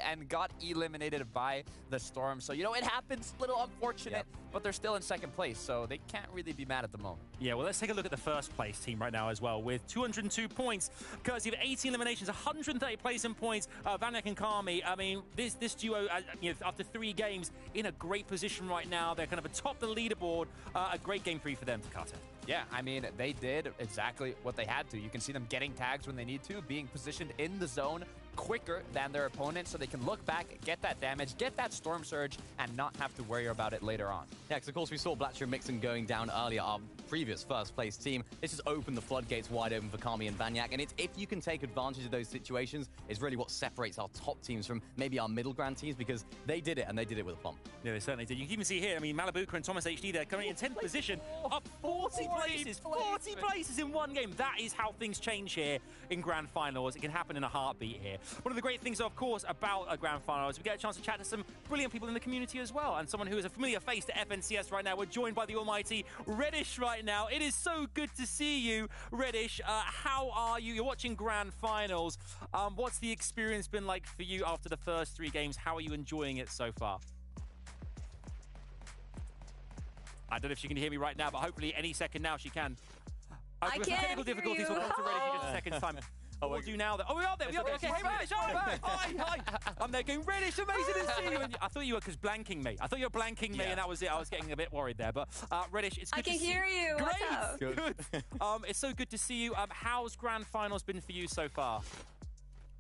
and got eliminated by the Storm. So, you know, it happens, a little unfortunate, but they're still in second place, so they can't really be mad at the moment. Yeah, well, let's take a look at the first place team right now as well, with 202 points, courtesy of 18 eliminations, 130 placing points, Vanac and Kami. I mean, this duo, you know, after 3 games, in a great position right now. They're kind of atop the leaderboard. A great game 3 for them, Takata. Yeah, I mean, they did exactly what they had to. You can see them getting tags when they need to, being positioned in the zone quicker than their opponent so they can look back, get that damage, get that Storm Surge, and not have to worry about it later on. Yeah, because of course we saw Blatcher and Mixon going down earlier, our previous first place team. This has opened the floodgates wide open for Kami and Vanac, and it's if you can take advantage of those situations is really what separates our top teams from maybe our middle ground teams, because they did it, and they did it with a plump. Yeah, they certainly did. You can even see here, I mean, Malabuka and Thomas HD, they're currently in 10th position, up 40 places. 40 places in one game. That is how things change here in Grand Finals. It can happen in a heartbeat here. One of the great things, of course, about a Grand Finals, we get a chance to chat to some brilliant people in the community as well, and someone who is a familiar face to FNCS right now. We're joined by the almighty Reddish right now. It is so good to see you, Reddish. How are you? You're watching Grand Finals. What's the experience been like for you after the first 3 games? How are you enjoying it so far? I don't know if she can hear me right now, but hopefully any second now she can. I can technical difficulties. We'll come to Reddish in just a second time. What we'll do now? Oh, we are there. We are there. Okay, hey, Reddish. Hi. I'm there going, Reddish, amazing to see you. And I thought you were blanking me. I thought you were blanking me, and that was it. I was getting a bit worried there. But Reddish, it's good to see you. I can hear you. Great. What's up? Good. It's so good to see you. How's Grand Finals been for you so far?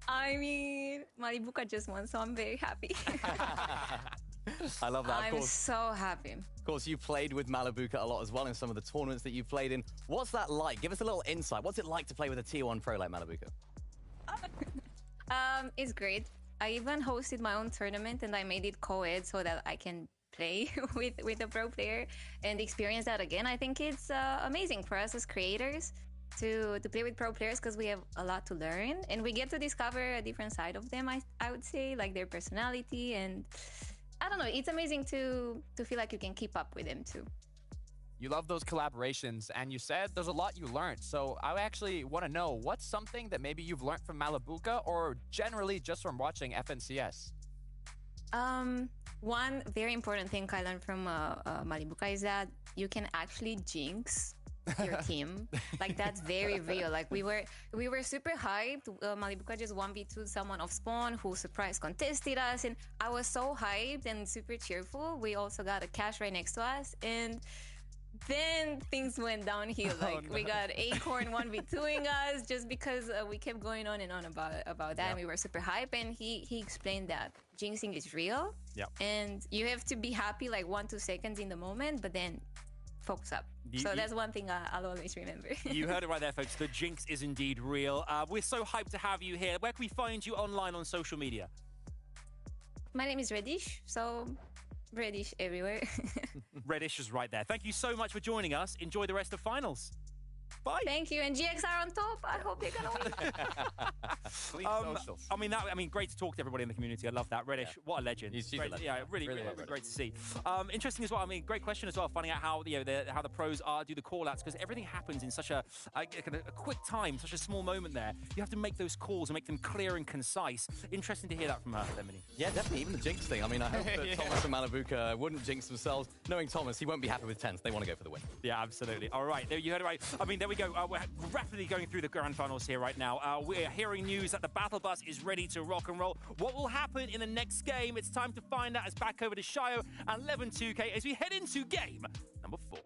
I mean, Malabuka just won, so I'm very happy. I love that. I'm so happy. Of course, you played with Malabuka a lot as well in some of the tournaments that you've played in. What's that like? Give us a little insight. What's it like to play with a Tier 1 pro like Malabuka? It's great. I even hosted my own tournament, and I made it co-ed so that I can play with a pro player and experience that again. I think it's amazing for us as creators to play with pro players because we have a lot to learn, and we get to discover a different side of them, I would say, like their personality, and I don't know, it's amazing to feel like you can keep up with them too. You love those collaborations, and you said there's a lot you learned. So I actually want to know, what's something that maybe you've learned from Malabuka or generally just from watching FNCS? One very important thing I learned from Malabuka is that you can actually jinx your team. Like, that's very real. Like, we were super hyped. Malibuca just 1v2 someone off spawn who surprise contested us, and I was so hyped and super cheerful. We also got a cash right next to us, and then things went downhill. Like, we got Acorn 1v2ing us just because we kept going on and on about that. And we were super hyped, and he explained that jinxing is real. And you have to be happy like 1-2 seconds in the moment, but then focus up. So that's one thing I'll always remember. You heard it right there, folks. The jinx is indeed real. We're so hyped to have you here. Where can we find you online on social media? My name is Reddish, so Reddish everywhere. Reddish is right there. Thank you so much for joining us. Enjoy the rest of finals. Bye. Thank you. And GX are on top. I hope they're going to win. I mean, great to talk to everybody in the community. I love that. Reddish, what a legend. He's great, a legend. Yeah, really great to see. Interesting as well. I mean, great question as well, finding out how how the pros do the call-outs, because everything happens in such a quick time, such a small moment there. You have to make those calls and make them clear and concise. Interesting to hear that from her, Lemony. Yeah, definitely. Even the jinx thing. I mean, I hope that Thomas and Malibuca wouldn't jinx themselves. Knowing Thomas, he won't be happy with 10s. They want to go for the win. Yeah, absolutely. All right, there you heard it right. I mean, there we go. We're rapidly going through the grand finals here right now. We're hearing news that the battle bus is ready to rock and roll. What will happen in the next game? It's time to find out. It's back over to Shayo and Levan2k as we head into game number 4.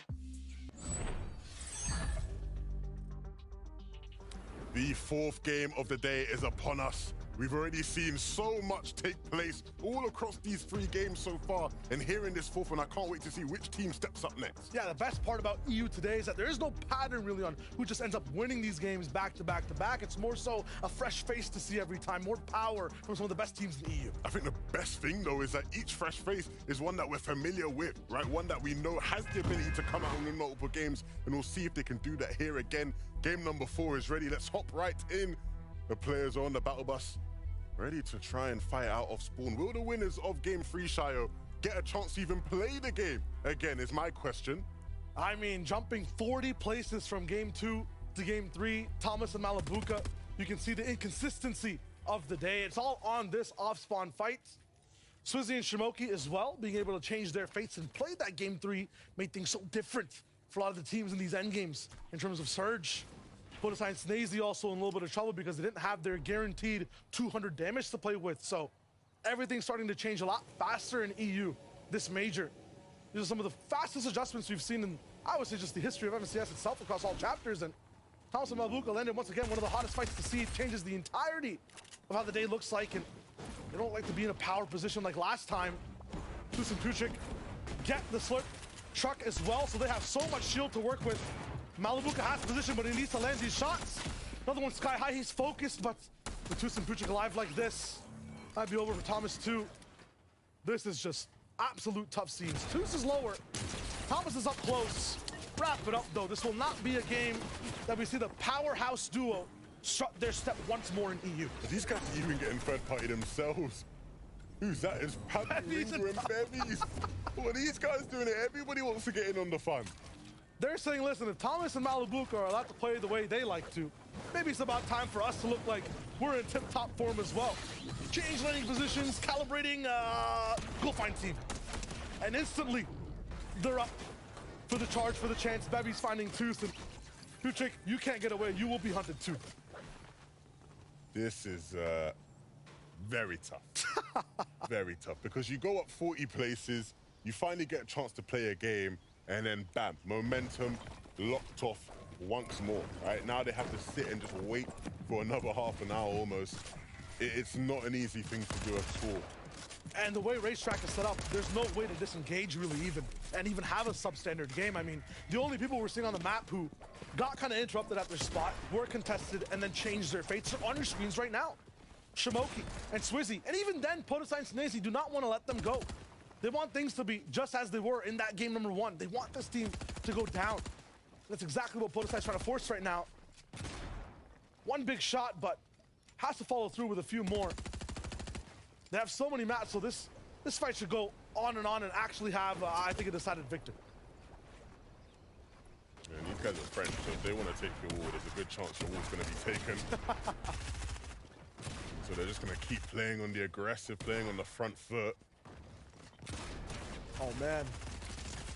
The 4th game of the day is upon us. We've already seen so much take place all across these 3 games so far, and here in this 4th one, I can't wait to see which team steps up next. Yeah, the best part about EU today is that there is no pattern really on who just ends up winning these games back to back to back. It's more so a fresh face to see every time, more power from some of the best teams in the EU. I think the best thing, though, is that each fresh face is one that we're familiar with, right? One that we know has the ability to come out and win multiple games, and we'll see if they can do that here again. Game number 4 is ready. Let's hop right in. The players are on the battle bus, ready to try and fight out of spawn. Will the winners of Game 3, Shayo, get a chance to even play the game again, is my question. I mean, jumping 40 places from Game 2 to Game 3, Thomas and Malibuca, you can see the inconsistency of the day. It's all on this off-spawn fight. Swizzy and Shimoki as well, being able to change their fates and play that Game 3 made things so different for a lot of the teams in these endgames in terms of Surge. Podosai Snazy also in a little bit of trouble because they didn't have their guaranteed 200 damage to play with. So everything's starting to change a lot faster in EU this major. These are some of the fastest adjustments we've seen in, I would say, just the history of MSCS itself across all chapters. And Thomas and Malibuca landed once again one of the hottest fights to see. It changes the entirety of how the day looks like, and they don't like to be in a power position like last time. TuS and Puchik get the slurp truck as well, so they have so much shield to work with. Malibuca has position, but he needs to land these shots. Another one sky high, he's focused, but with TuS and Puchik alive like this, might be over for Thomas too. This is just absolute tough scenes. TuS is lower, Thomas is up close. Wrap it up though, this will not be a game that we see the powerhouse duo strut their step once more in EU. Are these guys even getting third party themselves? Who's that? It's Paddy, Ringo, and Bevies. What are these guys doing? Everybody wants to get in on the fun. They're saying, listen, if Thomas and Malibuca are allowed to play the way they like to, maybe it's about time for us to look like we're in tip-top form as well. Change landing positions, calibrating, go find team. And instantly, they're up for the charge, for the chance. Bevy's finding TuS, and Puchik, you can't get away. You will be hunted too. This is very tough. Very tough, because you go up 40 places, you finally get a chance to play a game, and then bam, momentum locked off once more, right? Now they have to sit and just wait for another half an hour almost. It's not an easy thing to do at all. And the way Racetrack is set up, there's no way to disengage really even have a substandard game. I mean, the only people we're seeing on the map who got kind of interrupted at their spot, were contested, and then changed their fates are on your screens right now. Shimoki and Swizzy, and even then, Podosai and Snazy do not want to let them go. They want things to be just as they were in that game number 1. They want this team to go down. That's exactly what Podosai is trying to force right now. One big shot, but has to follow through with a few more. They have so many mats, so this fight should go on and actually have, I think, a decided victor. Yeah, these guys are French, so if they want to take your wall, there's a good chance your wall's going to be taken. So they're just going to keep playing on the aggressive, playing on the front foot. Oh man,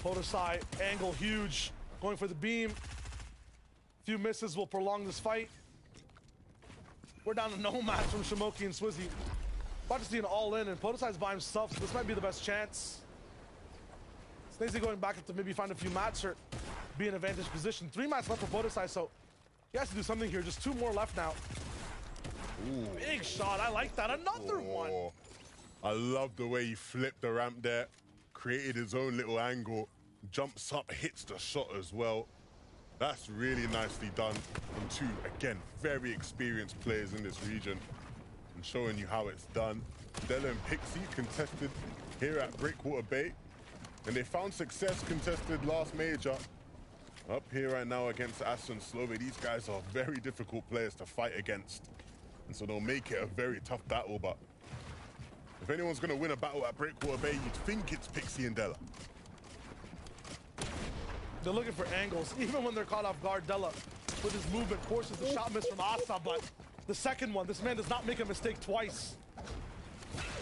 Podosai, angle huge, going for the beam. Few misses will prolong this fight. We're down to no match from Shamoki and Swizzy. About to see an all-in, and Podeside's by himself, so this might be the best chance. Snazy going back up to maybe find a few mats or be in advantage position. 3 mats left for Podeside, so he has to do something here. Just 2 more left now. Ooh. Big shot, I like that. Another one. I love the way he flipped the ramp there, created his own little angle, jumps up, hits the shot as well. That's really nicely done from 2, again, very experienced players in this region and showing you how it's done. Dela and Pixie contested here at Breakwater Bay, and they found success contested last major. Up here right now against Aston Slove, these guys are very difficult players to fight against, and so they'll make it a very tough battle, but if anyone's going to win a battle at Breakwater Bay, you'd think it's Pixie and Dela. They're looking for angles, even when they're caught off guard. Dela, with his movement, forces the shot miss from Asa, but the second one, this man does not make a mistake twice.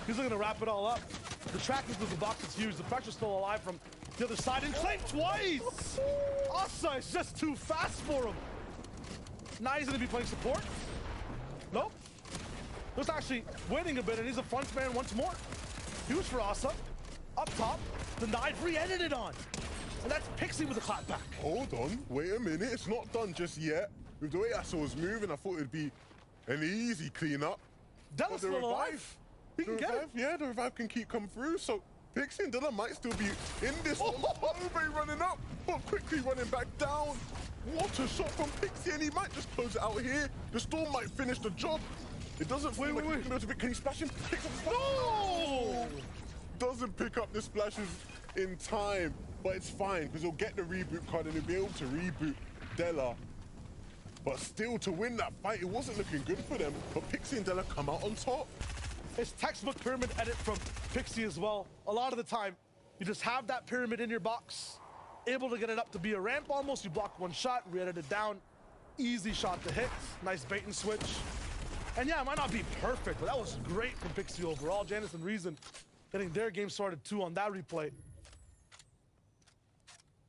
He's looking to wrap it all up. The tracking through the box is huge. The pressure's still alive from the other side, and claimed twice! Asa is just too fast for him. Now he's gonna be playing support. Nope. Just actually waiting a bit, and he's a front man once more. Huge for Asa. Up top, denied, re-ended it on. And that's Pixie with a clap back. Hold on, wait a minute, it's not done just yet. With the way Asa was moving, I thought it'd be an easy cleanup. Dela's still alive. He can get it. Yeah, the revive can keep come through, so Pixie and Dela might still be in this one. Bay running up, but quickly running back down. What a shot from Pixie, and he might just close it out here. The Storm might finish the job. It doesn't feel like he's gonna be able to pick. Can he splash him? No! Doesn't pick up the splashes in time, but it's fine because he'll get the reboot card and he'll be able to reboot Dela. But still, to win that fight, it wasn't looking good for them. But Pixie and Dela come out on top. It's textbook pyramid edit from Pixie as well. A lot of the time, you just have that pyramid in your box, able to get it up to be a ramp almost. You block one shot, re-edit it down. Easy shot to hit. Nice bait and switch. And yeah, it might not be perfect, but that was great from Pixie overall. Janus and Reason getting their game started too on that replay.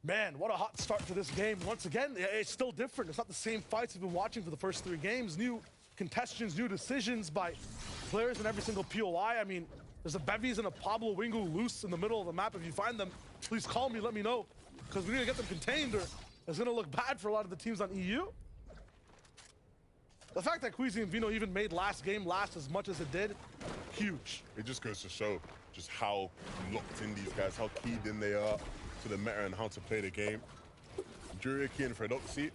Man, what a hot start to this game. Once again, it's still different. It's not the same fights we've been watching for the first 3 games. New contestants, new decisions by players in every single POI. I mean, there's a Bevies and a Pablo Wingu loose in the middle of the map. If you find them, please call me, let me know, because we need to get them contained or it's gonna look bad for a lot of the teams on EU. The fact that Queasy and Vino even made last game last as much as it did, huge. It just goes to show just how locked in these guys, how keyed in they are to the meta and how to play the game. Juriki and Fredoxy,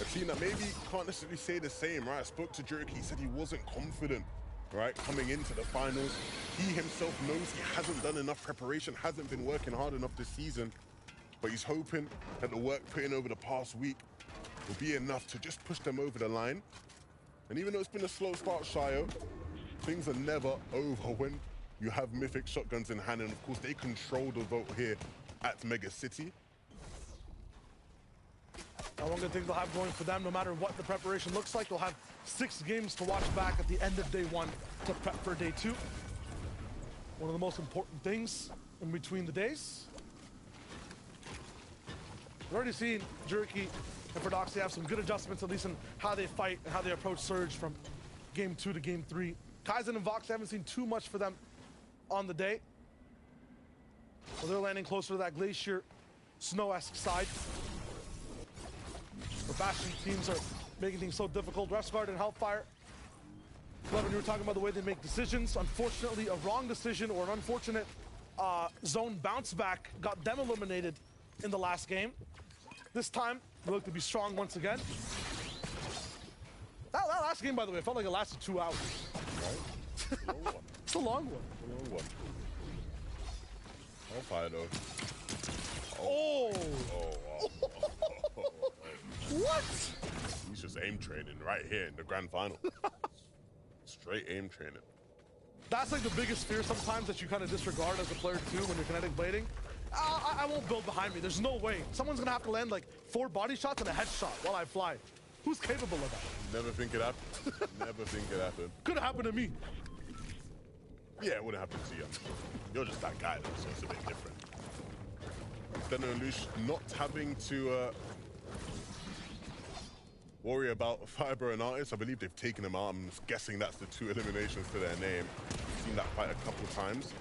a team that maybe can't necessarily say the same, right? I spoke to Juriki, he said he wasn't confident, right, coming into the finals. He himself knows he hasn't done enough preparation, hasn't been working hard enough this season, but he's hoping that the work put in over the past week will be enough to just push them over the line. And even though it's been a slow start, Shio, things are never over when you have Mythic shotguns in hand, and of course they control the vote here at Mega City. One good thing they'll have going for them, no matter what the preparation looks like, they'll have 6 games to watch back at the end of day 1 to prep for day 2. One of the most important things in between the days. We've already seen Juriki and Fredoxy have some good adjustments, at least in how they fight and how they approach Surge from game 2 to game 3. Kaizen and Vox, I haven't seen too much for them on the day. So they're landing closer to that Glacier Snow-esque side. The Bastion teams are making things so difficult. Resguard and Hellfire. Cleven, you were talking about the way they make decisions. Unfortunately, a wrong decision or an unfortunate zone bounce back got them eliminated in the last game. This time, they look to be strong once again. That last game, by the way, felt like it lasted 2 hours. Right? It's a long one. A long one. Hellfire though. Oh! What? He's just aim training right here in the grand final. Straight aim training. That's like the biggest fear sometimes that you kind of disregard as a player too when you're kinetic blading. I won't build behind me. There's no way. Someone's gonna have to land like 4 body shots and a headshot while I fly. Who's capable of that? Never think it happened. Never think it happened. Could have happened to me. Yeah, it wouldn't happen to you. You're just that guy though, so it's a bit different. Deno and Lush not having to worry about Fiber and Artist. I believe they've taken them out. I'm guessing that's the 2 eliminations to their name. I've seen that fight a couple times.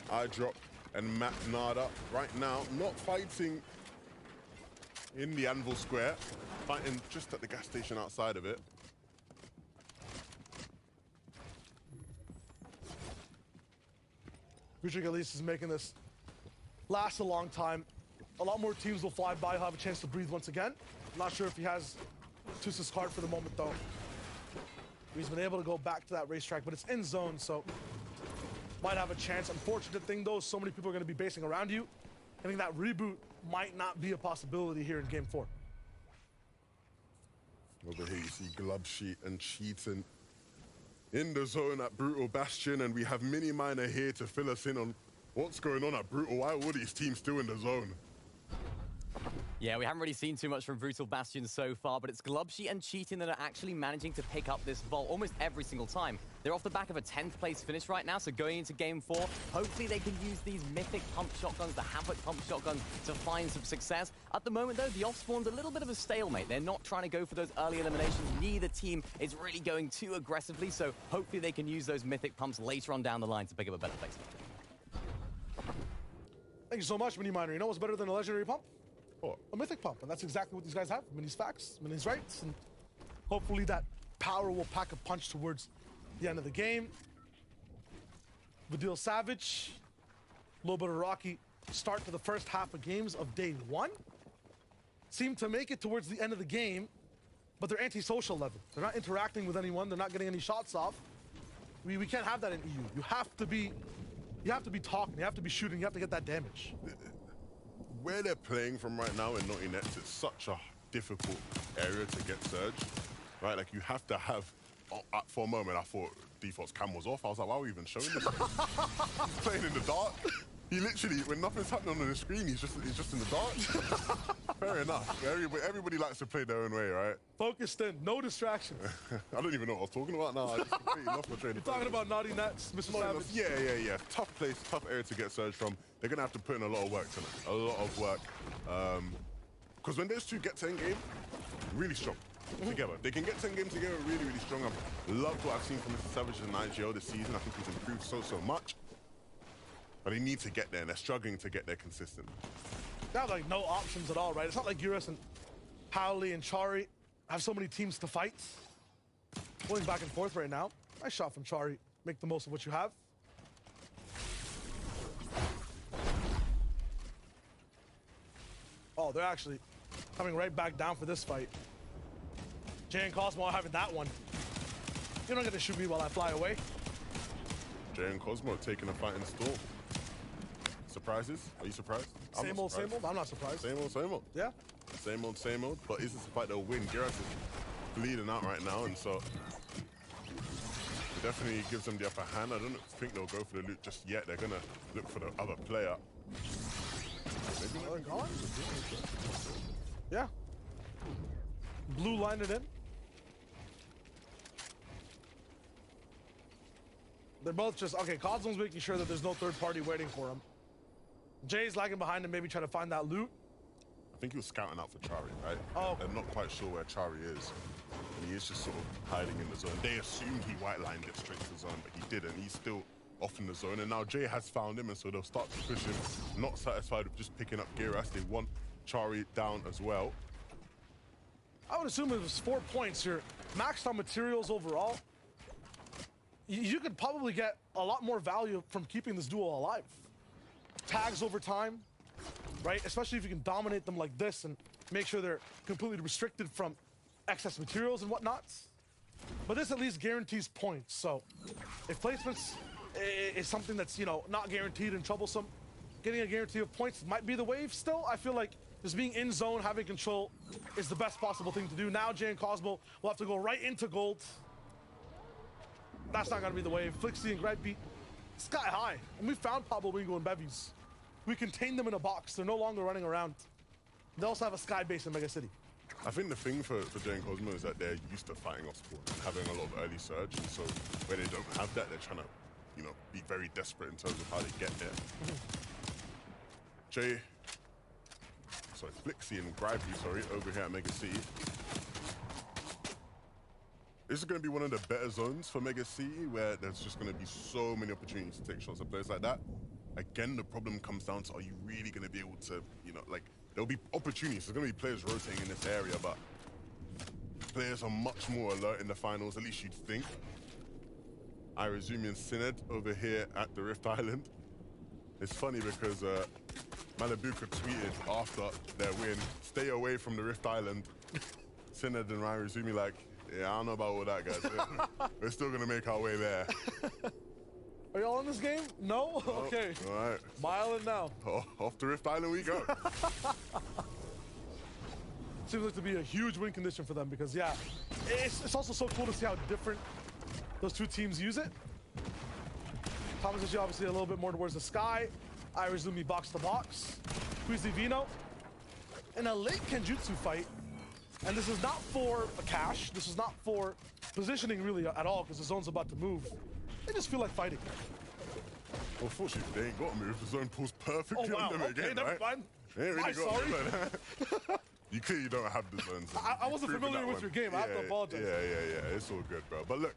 iDrop and Matt Nada right now not fighting in the Anvil Square, fighting just at the gas station outside of it. Richard Galise is making this last a long time. A lot more teams will fly by, have a chance to breathe once again. I'm not sure if he has Tusa's card for the moment, though. He's been able to go back to that racetrack, but it's in zone, so might have a chance. Unfortunate thing, though, so many people are going to be basing around you. I think that reboot might not be a possibility here in Game 4. Over here you see Glubsheet and Cheatin in the zone at Brutal Bastion, and we have Mini Miner here to fill us in on what's going on at Brutal. Why are all these teams still in the zone? Yeah, we haven't really seen too much from Brutal Bastion so far, but it's Glubsheet and Cheatin that are actually managing to pick up this vault almost every single time. They're off the back of a 10th place finish right now, so going into Game 4, hopefully they can use these mythic pump shotguns, the Havoc pump shotguns, to find some success. At the moment, though, the off-spawn's a little bit of a stalemate. They're not trying to go for those early eliminations. Neither team is really going too aggressively, so hopefully they can use those mythic pumps later on down the line to pick up a better place. Thank you so much, Mini Miner. You know what's better than a legendary pump? What? A mythic pump, and that's exactly what these guys have. Mini's facts, Mini's rights, and hopefully that power will pack a punch towards the end of the game. Vidil Savage, a little bit of rocky start to the first half of games of day 1. Seem to make it towards the end of the game, but they're antisocial level. They're not interacting with anyone. They're not getting any shots off. We can't have that in EU. You have to be talking. You have to be shooting. You have to get that damage. Where they're playing from right now in Naughty Nets, it's such a difficult area to get Surge, right? Like, you have to have, for a moment, I thought Default's cam was off. I was like, why are we even showing this? He's playing in the dark. He literally, when nothing's happening on the screen, he's just in the dark. Fair enough. Everybody likes to play their own way, right? Focused in, no distractions. I don't even know what I was talking about now. I just completely lost my train of thought. Talking about Naughty Nets, Mr. Savage. Yeah. Tough place, tough area to get Surge from. They're going to have to put in a lot of work tonight. A lot of work. Because when those two get to endgame, really strong together. They can get to endgame together really, really strong. I've loved what I've seen from Mr. Savage and IGL this season. I think he's improved so much. But they need to get there, and they're struggling to get there consistently. They have, like, no options at all, right? It's not like Eurus and Paoli and Chari have so many teams to fight. Going back and forth right now. Nice shot from Chari. Make the most of what you have. Oh, they're actually coming right back down for this fight. Jay and Cosmo are having that one. You're not going to shoot me while I fly away. Jay and Cosmo taking a fight in Storm. Surprises? Are you surprised? Same old. I'm not surprised. Same old. Yeah. Same old. But is this a fight they'll win? Giras is bleeding out right now, and so it definitely gives them the upper hand. I don't think they'll go for the loot just yet. They're gonna look for the other player. Maybe they're gone. Yeah. Blue lined it in. They're both just okay. Cosmo's making sure that there's no third party waiting for him. Jay's lagging behind him, maybe trying to find that loot. I think he was scouting out for Chari, right? Oh. They're not quite sure where Chari is. And he is just sort of hiding in the zone. They assumed he white-lined it straight to the zone, but he didn't. He's still off in the zone. And now Jay has found him, and so they'll start to push him. Not satisfied with just picking up Giras. They want Chari down as well. I would assume it was 4 points here. Maxed on materials overall. You could probably get a lot more value from keeping this duo alive. Tags over time, right? Especially if you can dominate them like this and make sure they're completely restricted from excess materials and whatnot. But this at least guarantees points. So if placements is something that's, you know, not guaranteed and troublesome, getting a guarantee of points might be the wave still. I feel like just being in zone, having control is the best possible thing to do. Now Jay and Cosmo will have to go right into gold. That's not going to be the wave. Flixie and Gregbeat, sky high. And we found Pablo Wingo and Bevies. We contained them in a box. They're no longer running around. They also have a sky base in Mega City. I think the thing for Jay and Cosmo is that they're used to fighting off spawn, having a lot of early surge. And so when they don't have that, they're trying to, you know, be very desperate in terms of how they get there. Flixie and Gregbeat, over here at Mega City. This is going to be one of the better zones for Mega City, where there's just going to be so many opportunities to take shots at players like that. Again, the problem comes down to, are you really going to be able to, you know, like, there'll be opportunities. There's going to be players rotating in this area, but players are much more alert in the finals, at least you'd think. Irizumi and Syned over here at the Rift Island. It's funny because Malibuka tweeted after their win, "Stay away from the Rift Island." Syned and Irizumi like, yeah, I don't know about all that, guys. We're still going to make our way there. Are y'all in this game? No? Okay. All right. My island now. Oh, off to Rift Island we go. Seems like to be a huge win condition for them because, yeah, it's also so cool to see how different those two teams use it. Thomas obviously a little bit more towards the sky. Irizumi box to box. Queasy Vino in a late Kenjutsu fight. And this is not for a cash. This is not for positioning really at all because the zone's about to move. They just feel like fighting. Well, fortunately, they ain't got to move. The zone pulls perfectly Oh, wow. on them Okay, again, never right? mind. They ain't really I'm sorry. You clearly don't have the zones. I wasn't Proven familiar that with one. your game. I have to apologize. Yeah. It's all good, bro. But look,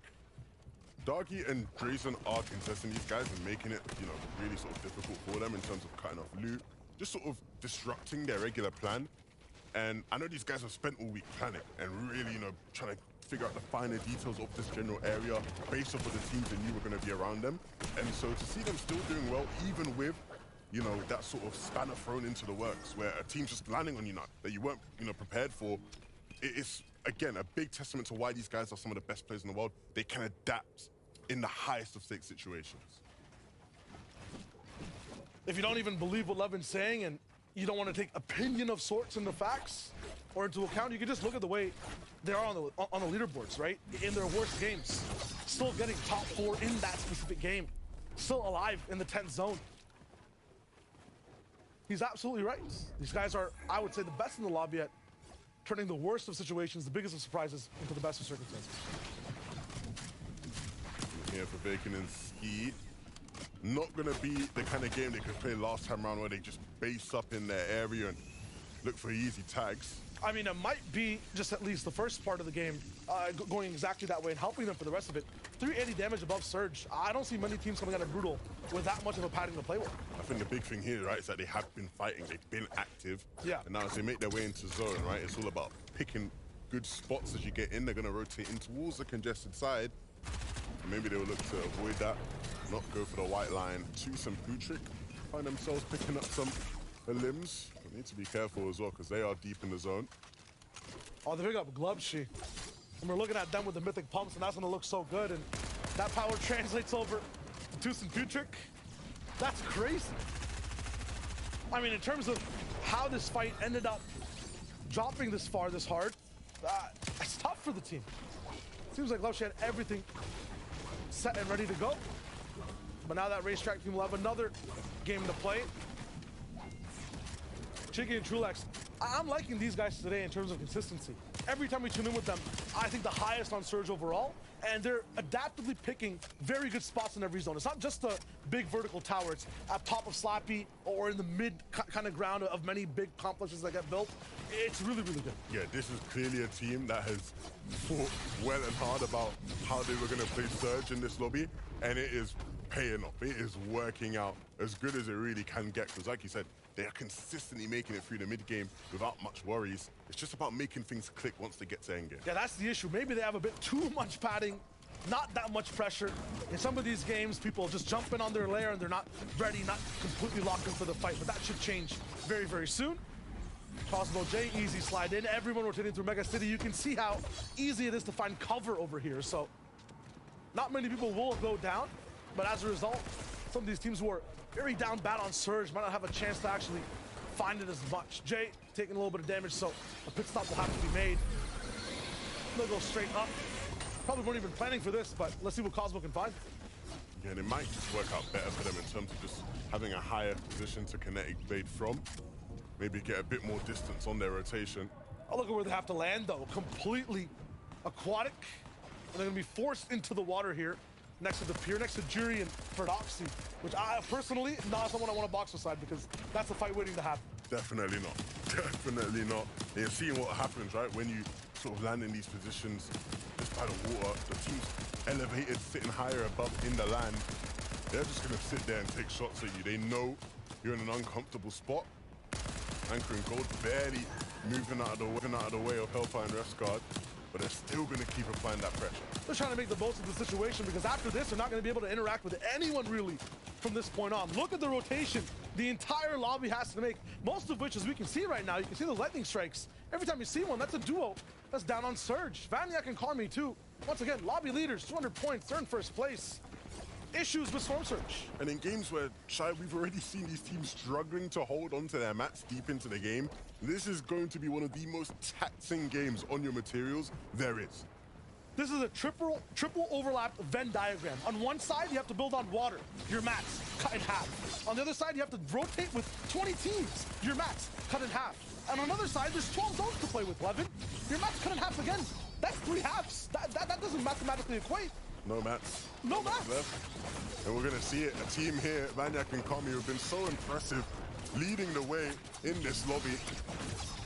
Darky and Drayson are contesting these guys and making it, you know, really sort of difficult for them in terms of cutting off loot, just sort of disrupting their regular plan. And I know these guys have spent all week planning and really, you know, trying to figure out the finer details of this general area based off of the teams they knew were going to be around them. And so to see them still doing well, even with, you know, that sort of spanner thrown into the works where a team's just landing on you now that you weren't, you know, prepared for, it's, again, a big testament to why these guys are some of the best players in the world. They can adapt in the highest of stakes situations. If you don't even believe what Levin's saying and you don't want to take opinion of sorts into facts or into account, you can just look at the way they are on the leaderboards, right? In their worst games, still getting top 4 in that specific game, still alive in the 10th zone. He's absolutely right. These guys are, I would say, the best in the lobby at turning the worst of situations, the biggest of surprises, into the best of circumstances. Here for Bacon and Ski. Not going to be the kind of game they could play last time around where they just base up in their area and look for easy tags. I mean, it might be just at least the first part of the game going exactly that way and helping them for the rest of it. 380 damage above Surge. I don't see many teams coming out of Brutal with that much of a padding to play with. I think the big thing here, right, is that they have been fighting. They've been active. Yeah. And now as they make their way into zone, right, it's all about picking good spots as you get in. They're going to rotate in towards the congested side. And maybe they will look to avoid that, not go for the white line. Choose some Butrick, find themselves picking up some limbs. They need to be careful as well because they are deep in the zone. Oh, they pick up Glubshy. And we're looking at them with the mythic pumps, and that's going to look so good. And that power translates over to Tucson Butrick. That's crazy. I mean, in terms of how this fight ended up dropping this far, this hard, it's tough for the team. Seems like Glubshy had everything set and ready to go. But now that Racetrack team will have another game to play. Chicky and Trulex, I'm liking these guys today in terms of consistency. Every time we tune in with them, I think the highest on Surge overall, and they're adaptively picking very good spots in every zone. It's not just the big vertical tower, it's at top of Slappy or in the mid kind of ground of many big complexes that get built. It's really, really good. Yeah, this is clearly a team that has thought well and hard about how they were going to play Surge in this lobby, and it is paying off. It is working out as good as it really can get, because like you said, they are consistently making it through the mid-game without much worries. It's just about making things click once they get to endgame. Yeah, that's the issue. Maybe they have a bit too much padding, not that much pressure. In some of these games, people just jump in on their lair and they're not ready, not completely locked in for the fight, but that should change very, very soon. Possible J, easy slide in. Everyone rotating through Mega City. You can see how easy it is to find cover over here. So not many people will go down, but as a result, some of these teams who are very down bad on Surge might not have a chance to actually find it as much. Jay taking a little bit of damage, so a pit stop will have to be made. They'll go straight up. Probably weren't even planning for this, but let's see what Cosmo can find. Yeah, and it might just work out better for them in terms of just having a higher position to Kinetic Blade from. Maybe get a bit more distance on their rotation. Oh, look at where they have to land, though. Completely aquatic. And they're going to be forced into the water here, next to the pier, next to Jury and Ferdoxy, which I personally, not someone I want to box beside because that's a fight waiting to happen. Definitely not. Definitely not. And you're seeing what happens, right? When you sort of land in these positions just by the water. The team's elevated, sitting higher above in the land. They're just going to sit there and take shots at you. They know you're in an uncomfortable spot. Anchor and Gold barely moving out of the way of Hellfire and Resguard, but they're still going to keep applying that pressure. They're trying to make the most of the situation because after this, they're not going to be able to interact with anyone really from this point on. Look at the rotation the entire lobby has to make, most of which, as we can see right now, you can see the lightning strikes. Every time you see one, that's a duo that's down on Surge. Vaniac and Kami too. Once again, lobby leaders, 200 points, they're in first place. Issues with Storm Surge. And in games where, Shy, we've already seen these teams struggling to hold onto their mats deep into the game, this is going to be one of the most taxing games on your materials there is. This is a triple overlap Venn diagram. On one side, you have to build on water, your mats cut in half. On the other side, you have to rotate with 20 teams, your mats cut in half. And on the other side, there's 12 zones to play with, Levin. Your mats cut in half again. That's 3 halves. That doesn't mathematically equate. No mats. No mats. Left. And we're going to see it. A team here, Vaniac and Kami, who have been so impressive, leading the way in this lobby.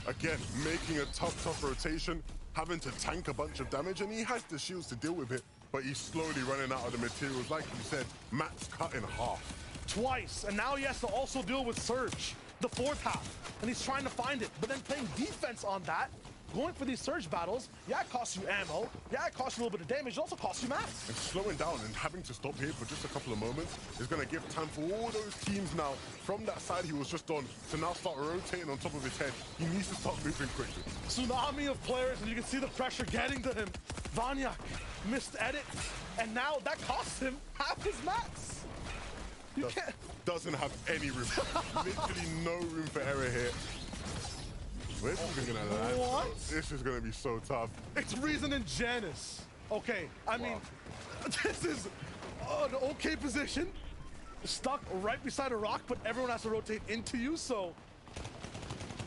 Again, making a tough rotation, having to tank a bunch of damage, and he has the shields to deal with it, but he's slowly running out of the materials. Like you said, mats cut in half. Twice, and now he has to also deal with Surge, the 4th half, and he's trying to find it, but then playing defense on that, going for these Surge battles, yeah, it costs you ammo, yeah, it costs you a little bit of damage, it also costs you mats. And slowing down and having to stop here for just a couple of moments is going to give time for all those teams now, from that side he was just on, to now start rotating on top of his head. He needs to start moving quickly. Tsunami of players, and you can see the pressure getting to him. Vaniac missed edit, and now that costs him half his mats. You can't. Doesn't have any room. Literally no room for error here. Where's this gonna land? What? This is gonna be so tough. It's Reason and Janus. Okay, I mean, this is an okay position. Stuck right beside a rock, but everyone has to rotate into you, so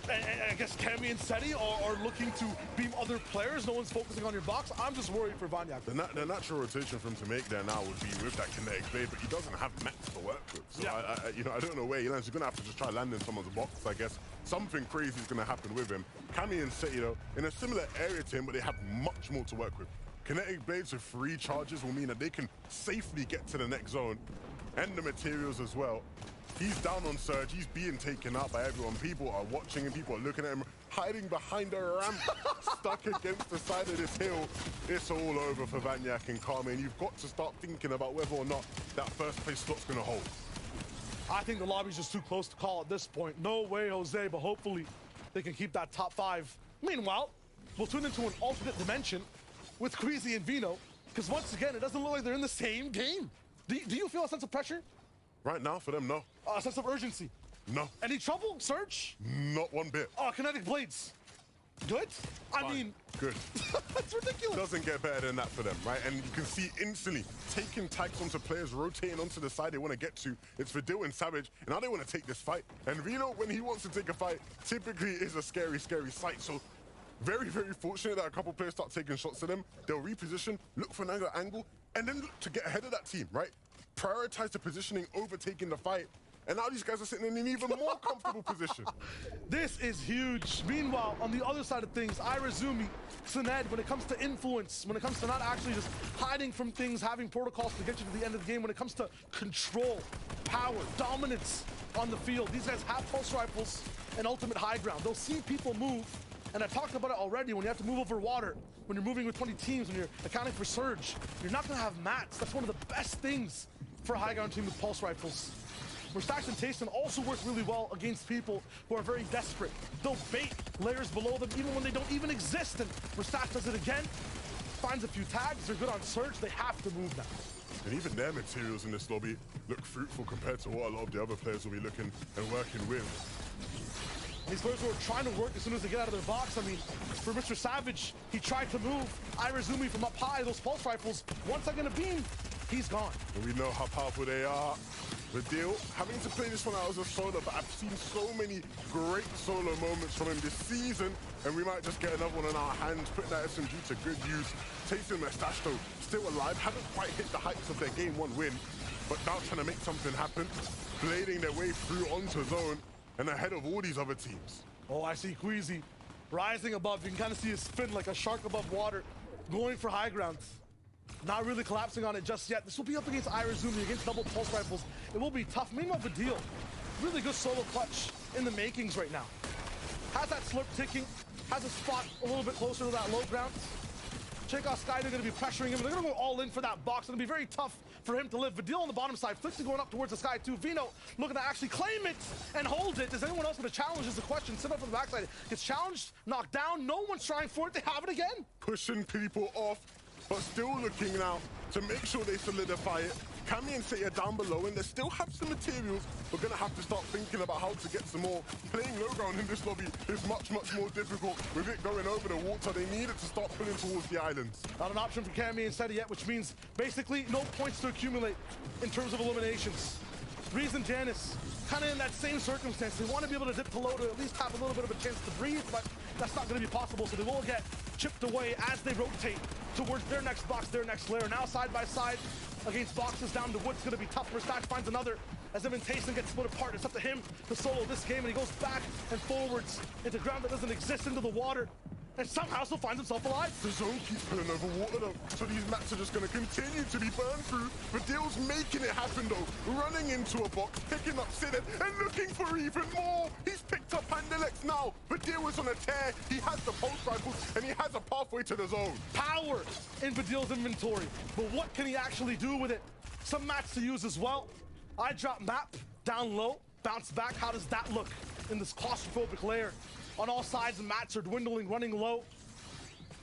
I guess Cammy and Seti are looking to beam other players. No one's focusing on your box. I'm just worried for Vaniac. The natural rotation for him to make there now would be with that kinetic blade, but he doesn't have mats to work with. So I don't know where he lands. He's gonna have to just try landing someone's box, I guess. Something crazy is gonna happen with him. Cammy and Seti, though, in a similar area to him, but they have much more to work with. Kinetic blades with 3 charges will mean that they can safely get to the next zone, and the materials as well. He's down on Surge. He's being taken out by everyone. People are watching him. People are looking at him, hiding behind a ramp, stuck against the side of this hill. It's all over for Vaniac and Kami, and you've got to start thinking about whether or not that first place slot's going to hold. I think the lobby's just too close to call at this point. No way, Jose, but hopefully they can keep that top 5. Meanwhile, we'll tune into an alternate dimension with Queasy and Vino, because once again, it doesn't look like they're in the same game. Do you feel a sense of pressure? Right now, for them, no. A sense of urgency? No. Any trouble, Surge? Not one bit. Oh, kinetic blades. Good? Fine. I mean... Good. That's ridiculous. Doesn't get better than that for them, right? And you can see instantly taking tags onto players, rotating onto the side they want to get to. It's Vidil and Savage, and now they want to take this fight. And Vino, when he wants to take a fight, typically is a scary sight. So very fortunate that a couple players start taking shots at them. They'll reposition, look for an angle, and then look to get ahead of that team, right? Prioritize the positioning over taking the fight. And now these guys are sitting in an even more comfortable position. This is huge. Meanwhile, on the other side of things, Irazumi, Sined, when it comes to influence, when it comes to not actually just hiding from things, having protocols to get you to the end of the game, when it comes to control, power, dominance on the field, these guys have pulse rifles and ultimate high ground. They'll see people move, and I talked about it already, when you have to move over water, when you're moving with 20 teams, when you're accounting for Surge, you're not gonna have mats. That's one of the best things for a high ground team with pulse rifles. Mustache and Tayson also work really well against people who are very desperate. They'll bait layers below them even when they don't even exist, and Mustache does it again, finds a few tags, they're good on Surge, they have to move now. And even their materials in this lobby look fruitful compared to what a lot of the other players will be looking and working with. These players who are trying to work as soon as they get out of their box. I mean, for Mr. Savage, he tried to move Irazumi from up high, those pulse rifles, once I'm gonna beam, he's gone. And we know how powerful they are. Vidil, having to play this one out as a solo, but I've seen so many great solo moments from him this season, and we might just get another one in our hands, putting that SMG to good use. Tayson Mustache, though, still alive, haven't quite hit the heights of their Game 1 win, but now trying to make something happen, blading their way through onto zone and ahead of all these other teams. Oh, I see Queasy rising above. You can kind of see his fin like a shark above water, going for high ground. Not really collapsing on it just yet. This will be up against Irizumi, against double pulse rifles. It will be tough. Meanwhile, Vidil, really good solo clutch in the makings right now. Has that slurp ticking, has a spot a little bit closer to that low ground. Check Sky, they're going to be pressuring him. They're going to go all in for that box. It's going to be very tough for him to live. Vidil on the bottom side, Flixie going up towards the Sky too. Vino looking to actually claim it and hold it. Is anyone else going to challenge is the question. Sit up on the backside. Gets challenged, knocked down. No one's trying for it. They have it again. Pushing people off, but still looking now to make sure they solidify it. Cammy and Seiya down below, and they still have some materials. We're going to have to start thinking about how to get some more. Playing low ground in this lobby is much more difficult. With it going over the water, they needed to start pulling towards the islands. Not an option for Cammy and Seiya yet, which means basically no points to accumulate in terms of eliminations. Reese and Janice, kind of in that same circumstance. They want to be able to dip to low to at least have a little bit of a chance to breathe, but that's not going to be possible, so they will get chipped away as they rotate towards their next box, their next layer. Now side by side against boxes down to wood's going to be tough. Mustache finds another as Evan Tayson gets split apart. It's up to him to solo this game, and he goes back and forwards into ground that doesn't exist, into the water, and somehow still finds himself alive. The zone keeps pulling over water though, so these mats are just going to continue to be burned through. Vidil's making it happen though, running into a box, picking up Sidon, and looking for even more. He's picked up Pandelex now. Vidil is on a tear. He has the pulse rifles, and he has a pathway to the zone. Power in Vidil's inventory, but what can he actually do with it? Some mats to use as well. I drop map down low, bounce back. How does that look in this claustrophobic layer? On all sides, the mats are dwindling, running low.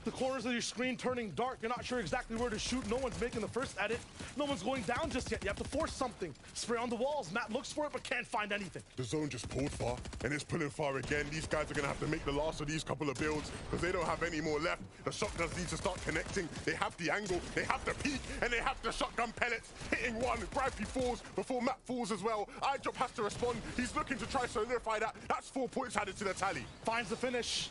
The corners of your screen turning dark. You're not sure exactly where to shoot. No one's making the first edit. No one's going down just yet. You have to force something. Spray on the walls. Matt looks for it, but can't find anything. The zone just pulled far, and it's pulling far again. These guys are going to have to make the last of these couple of builds because they don't have any more left. The shotguns need to start connecting. They have the angle, they have the peak, and they have the shotgun pellets. Hitting one, Gravity falls before Matt falls as well. iDrop has to respond. He's looking to try to solidify that. That's 4 points added to the tally. Finds the finish.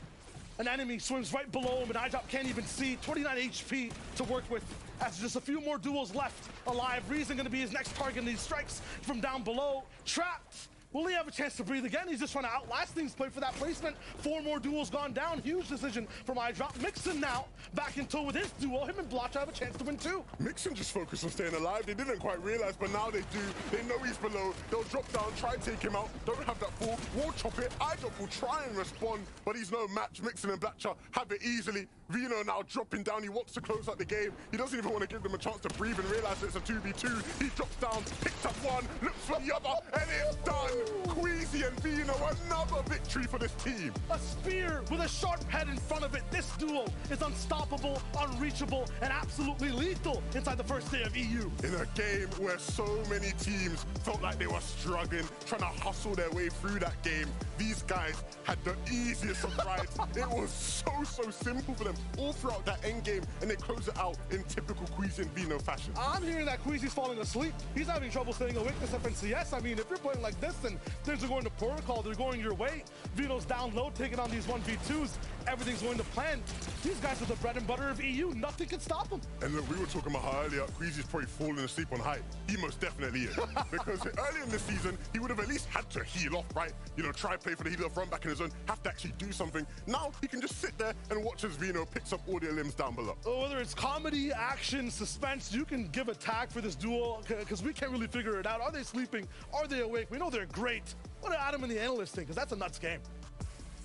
An enemy swims right below him, and iDrop can't even see. 29 HP to work with. As just a few more duels left alive. Reason going to be his next target, and he strikes from down below. Trapped. Will he have a chance to breathe again? He's just trying to outlast things, play for that placement. 4 more duels gone down. Huge decision from iDrop. Mixon now back in tow with his duel. Him and Blotch have a chance to win too. Mixon just focused on staying alive. They didn't quite realize, but now they do. They know he's below. They'll drop down, try to take him out. Don't have that fall. Wall chop it. iDrop will try and respond, but he's no match. Mixon and Blatcher have it easily. Vino now dropping down. He wants to close out the game. He doesn't even want to give them a chance to breathe and realize it's a 2v2. He drops down, picks up one, looks for the other, and it's done. Queasy and Vino, another victory for this team. A spear with a sharp head in front of it. This duo is unstoppable, unreachable, and absolutely lethal inside the first day of EU. In a game where so many teams felt like they were struggling, trying to hustle their way through that game, these guys had the easiest of rides. It was so simple for them all throughout that end game, and they close it out in typical Queasy and Vino fashion. I'm hearing that Queasy's falling asleep. He's having trouble staying awake this FNCS. I mean, if you're playing like this, then things are going to protocol. They're going your way. Vino's down low, taking on these 1v2s. Everything's going to plan. These guys are the bread and butter of EU. Nothing can stop them. And look, we were talking about how earlier Queasy's probably falling asleep on height. He most definitely is. Because earlier in the season, he would have at least had to heal off, right? You know, try play for the heal off, run back in his zone, have to actually do something. Now he can just sit there and watch as Vino picks up all their limbs down below. Whether it's comedy, action, suspense, you can give a tag for this duel because we can't really figure it out. Are they sleeping? Are they awake? We know they're great. What do Adam and the analysts think? Because that's a nuts game.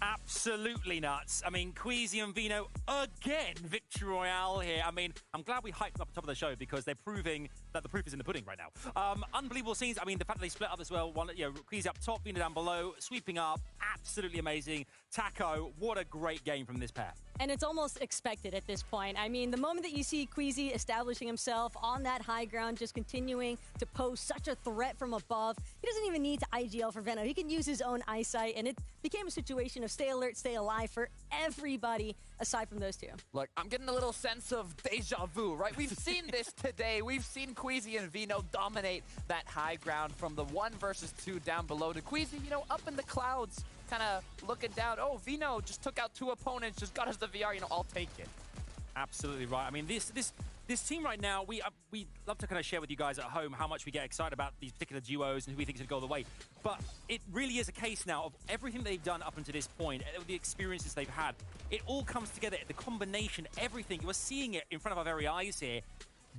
Absolutely nuts. I mean, Queasy and Vino again, victory royale here. I mean, I'm glad we hyped them up at the top of the show because they're proving that the proof is in the pudding right now. Unbelievable scenes. I mean, the fact that they split up as well. One, you know, Queasy up top, Vino down below, sweeping up. Absolutely amazing. Taco, what a great game from this pair. And it's almost expected at this point. I mean, the moment that you see Queasy establishing himself on that high ground, just continuing to pose such a threat from above, he doesn't even need to IGL for Veno. He can use his own eyesight, and it became a situation of stay alert, stay alive for everybody aside from those two. Look, I'm getting a little sense of deja vu, right? We've seen this today. We've seen Queasy and Vino dominate that high ground from the 1 versus 2 down below to Queasy, you know, up in the clouds, kind of looking down. Oh, Vino just took out 2 opponents, just got us the VR, you know, I'll take it. Absolutely right. I mean, this this team right now, we love to kind of share with you guys at home how much we get excited about these particular duos and who we think should go the way. But it really is a case now of everything they've done up until this point, the experiences they've had. It all comes together, the combination, everything. You're seeing it in front of our very eyes here.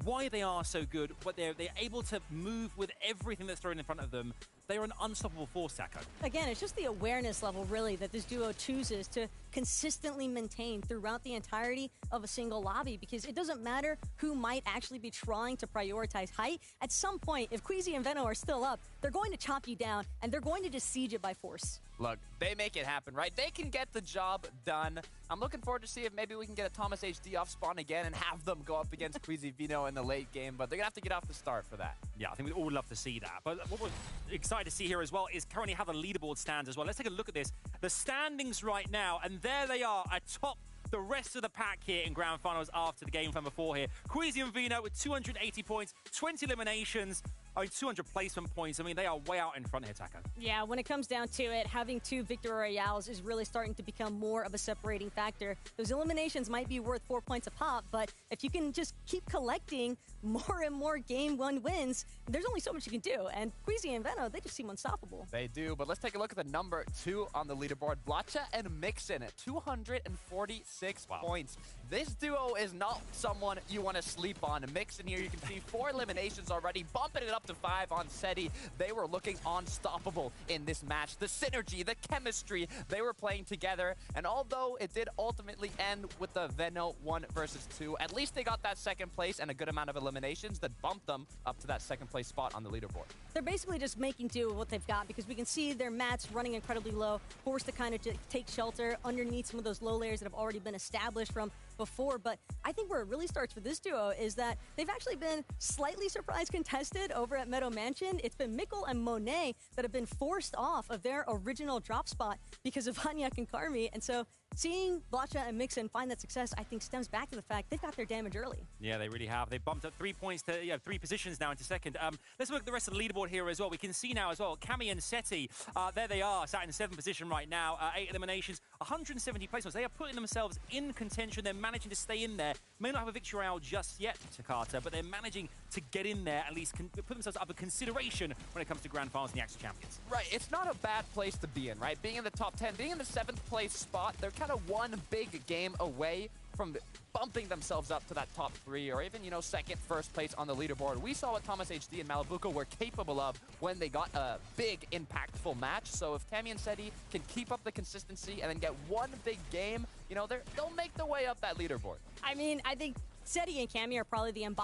Why they are so good, what they're able to move with everything that's thrown in front of them. They are an unstoppable force, Taco. Again, it's just the awareness level, really, that this duo chooses to consistently maintain throughout the entirety of a single lobby, because it doesn't matter who might actually be trying to prioritize height. At some point, if Queasy and Veno are still up, they're going to chop you down, and they're going to just siege it by force. Look, they make it happen, right? They can get the job done. I'm looking forward to see if maybe we can get a Thomas HD off spawn again and have them go up against Queasy Veno in the late game, but they're going to have to get off the start for that. Yeah, I think we'd all love to see that. But what we're excited to see here as well is currently how the leaderboard stands as well. Let's take a look at this. The standings right now, and there they are atop the rest of the pack here in Grand Finals after the game from before here. Queasy and Veno with 280 points, 20 eliminations, 200 placement points. I mean, they are way out in front here, Taco. Yeah, when it comes down to it, having 2 Victory Royales is really starting to become more of a separating factor. Those eliminations might be worth 4 points a pop, but if you can just keep collecting more and more Game 1 wins, there's only so much you can do. And Queasy and Veno, they just seem unstoppable. They do, but let's take a look at the number 2 on the leaderboard. Blotcha and Mixin at 246 points. This duo is not someone you want to sleep on. Mixin here, you can see 4 eliminations already, bumping it up to 5 on Seti. They were looking unstoppable in this match. The synergy, the chemistry, they were playing together. And although it did ultimately end with the Veno 1 versus 2, at least they got that second place and a good amount of eliminations that bumped them up to that second place spot on the leaderboard. They're basically just making do with what they've got, because we can see their mats running incredibly low, forced to kind of take shelter underneath some of those low layers that have already been established from before. But I think where it really starts for this duo is that they've actually been slightly surprise contested over at Meadow Mansion. It's been Mikkel and Monet that have been forced off of their original drop spot because of Hanyak and Karmi. And so seeing Blotcha and Mixin find that success, I think, stems back to the fact they've got their damage early. Yeah, they really have. They've bumped up 3 points to 3 positions now into second. Let's look at the rest of the leaderboard here as well. We can see now as well, Cammy and Seti, there they are, sat in 7th position right now. 8 eliminations, 170 placements. They are putting themselves in contention. They're managing to stay in there. May not have a victory royale just yet, Takata, but they're managing to get in there, at least put themselves up for consideration when it comes to Grand Finals and the Axe Champions. Right, it's not a bad place to be in, right? Being in the top 10, being in the 7th place spot, they're kind of one big game away from bumping themselves up to that top 3 or even, second, first place on the leaderboard. We saw what Thomas HD and Malabuko were capable of when they got a big, impactful match. So if Cammy and Seti can keep up the consistency and then get one big game, they'll make their way up that leaderboard. I mean, I think Seti and Cammy are probably the embodiment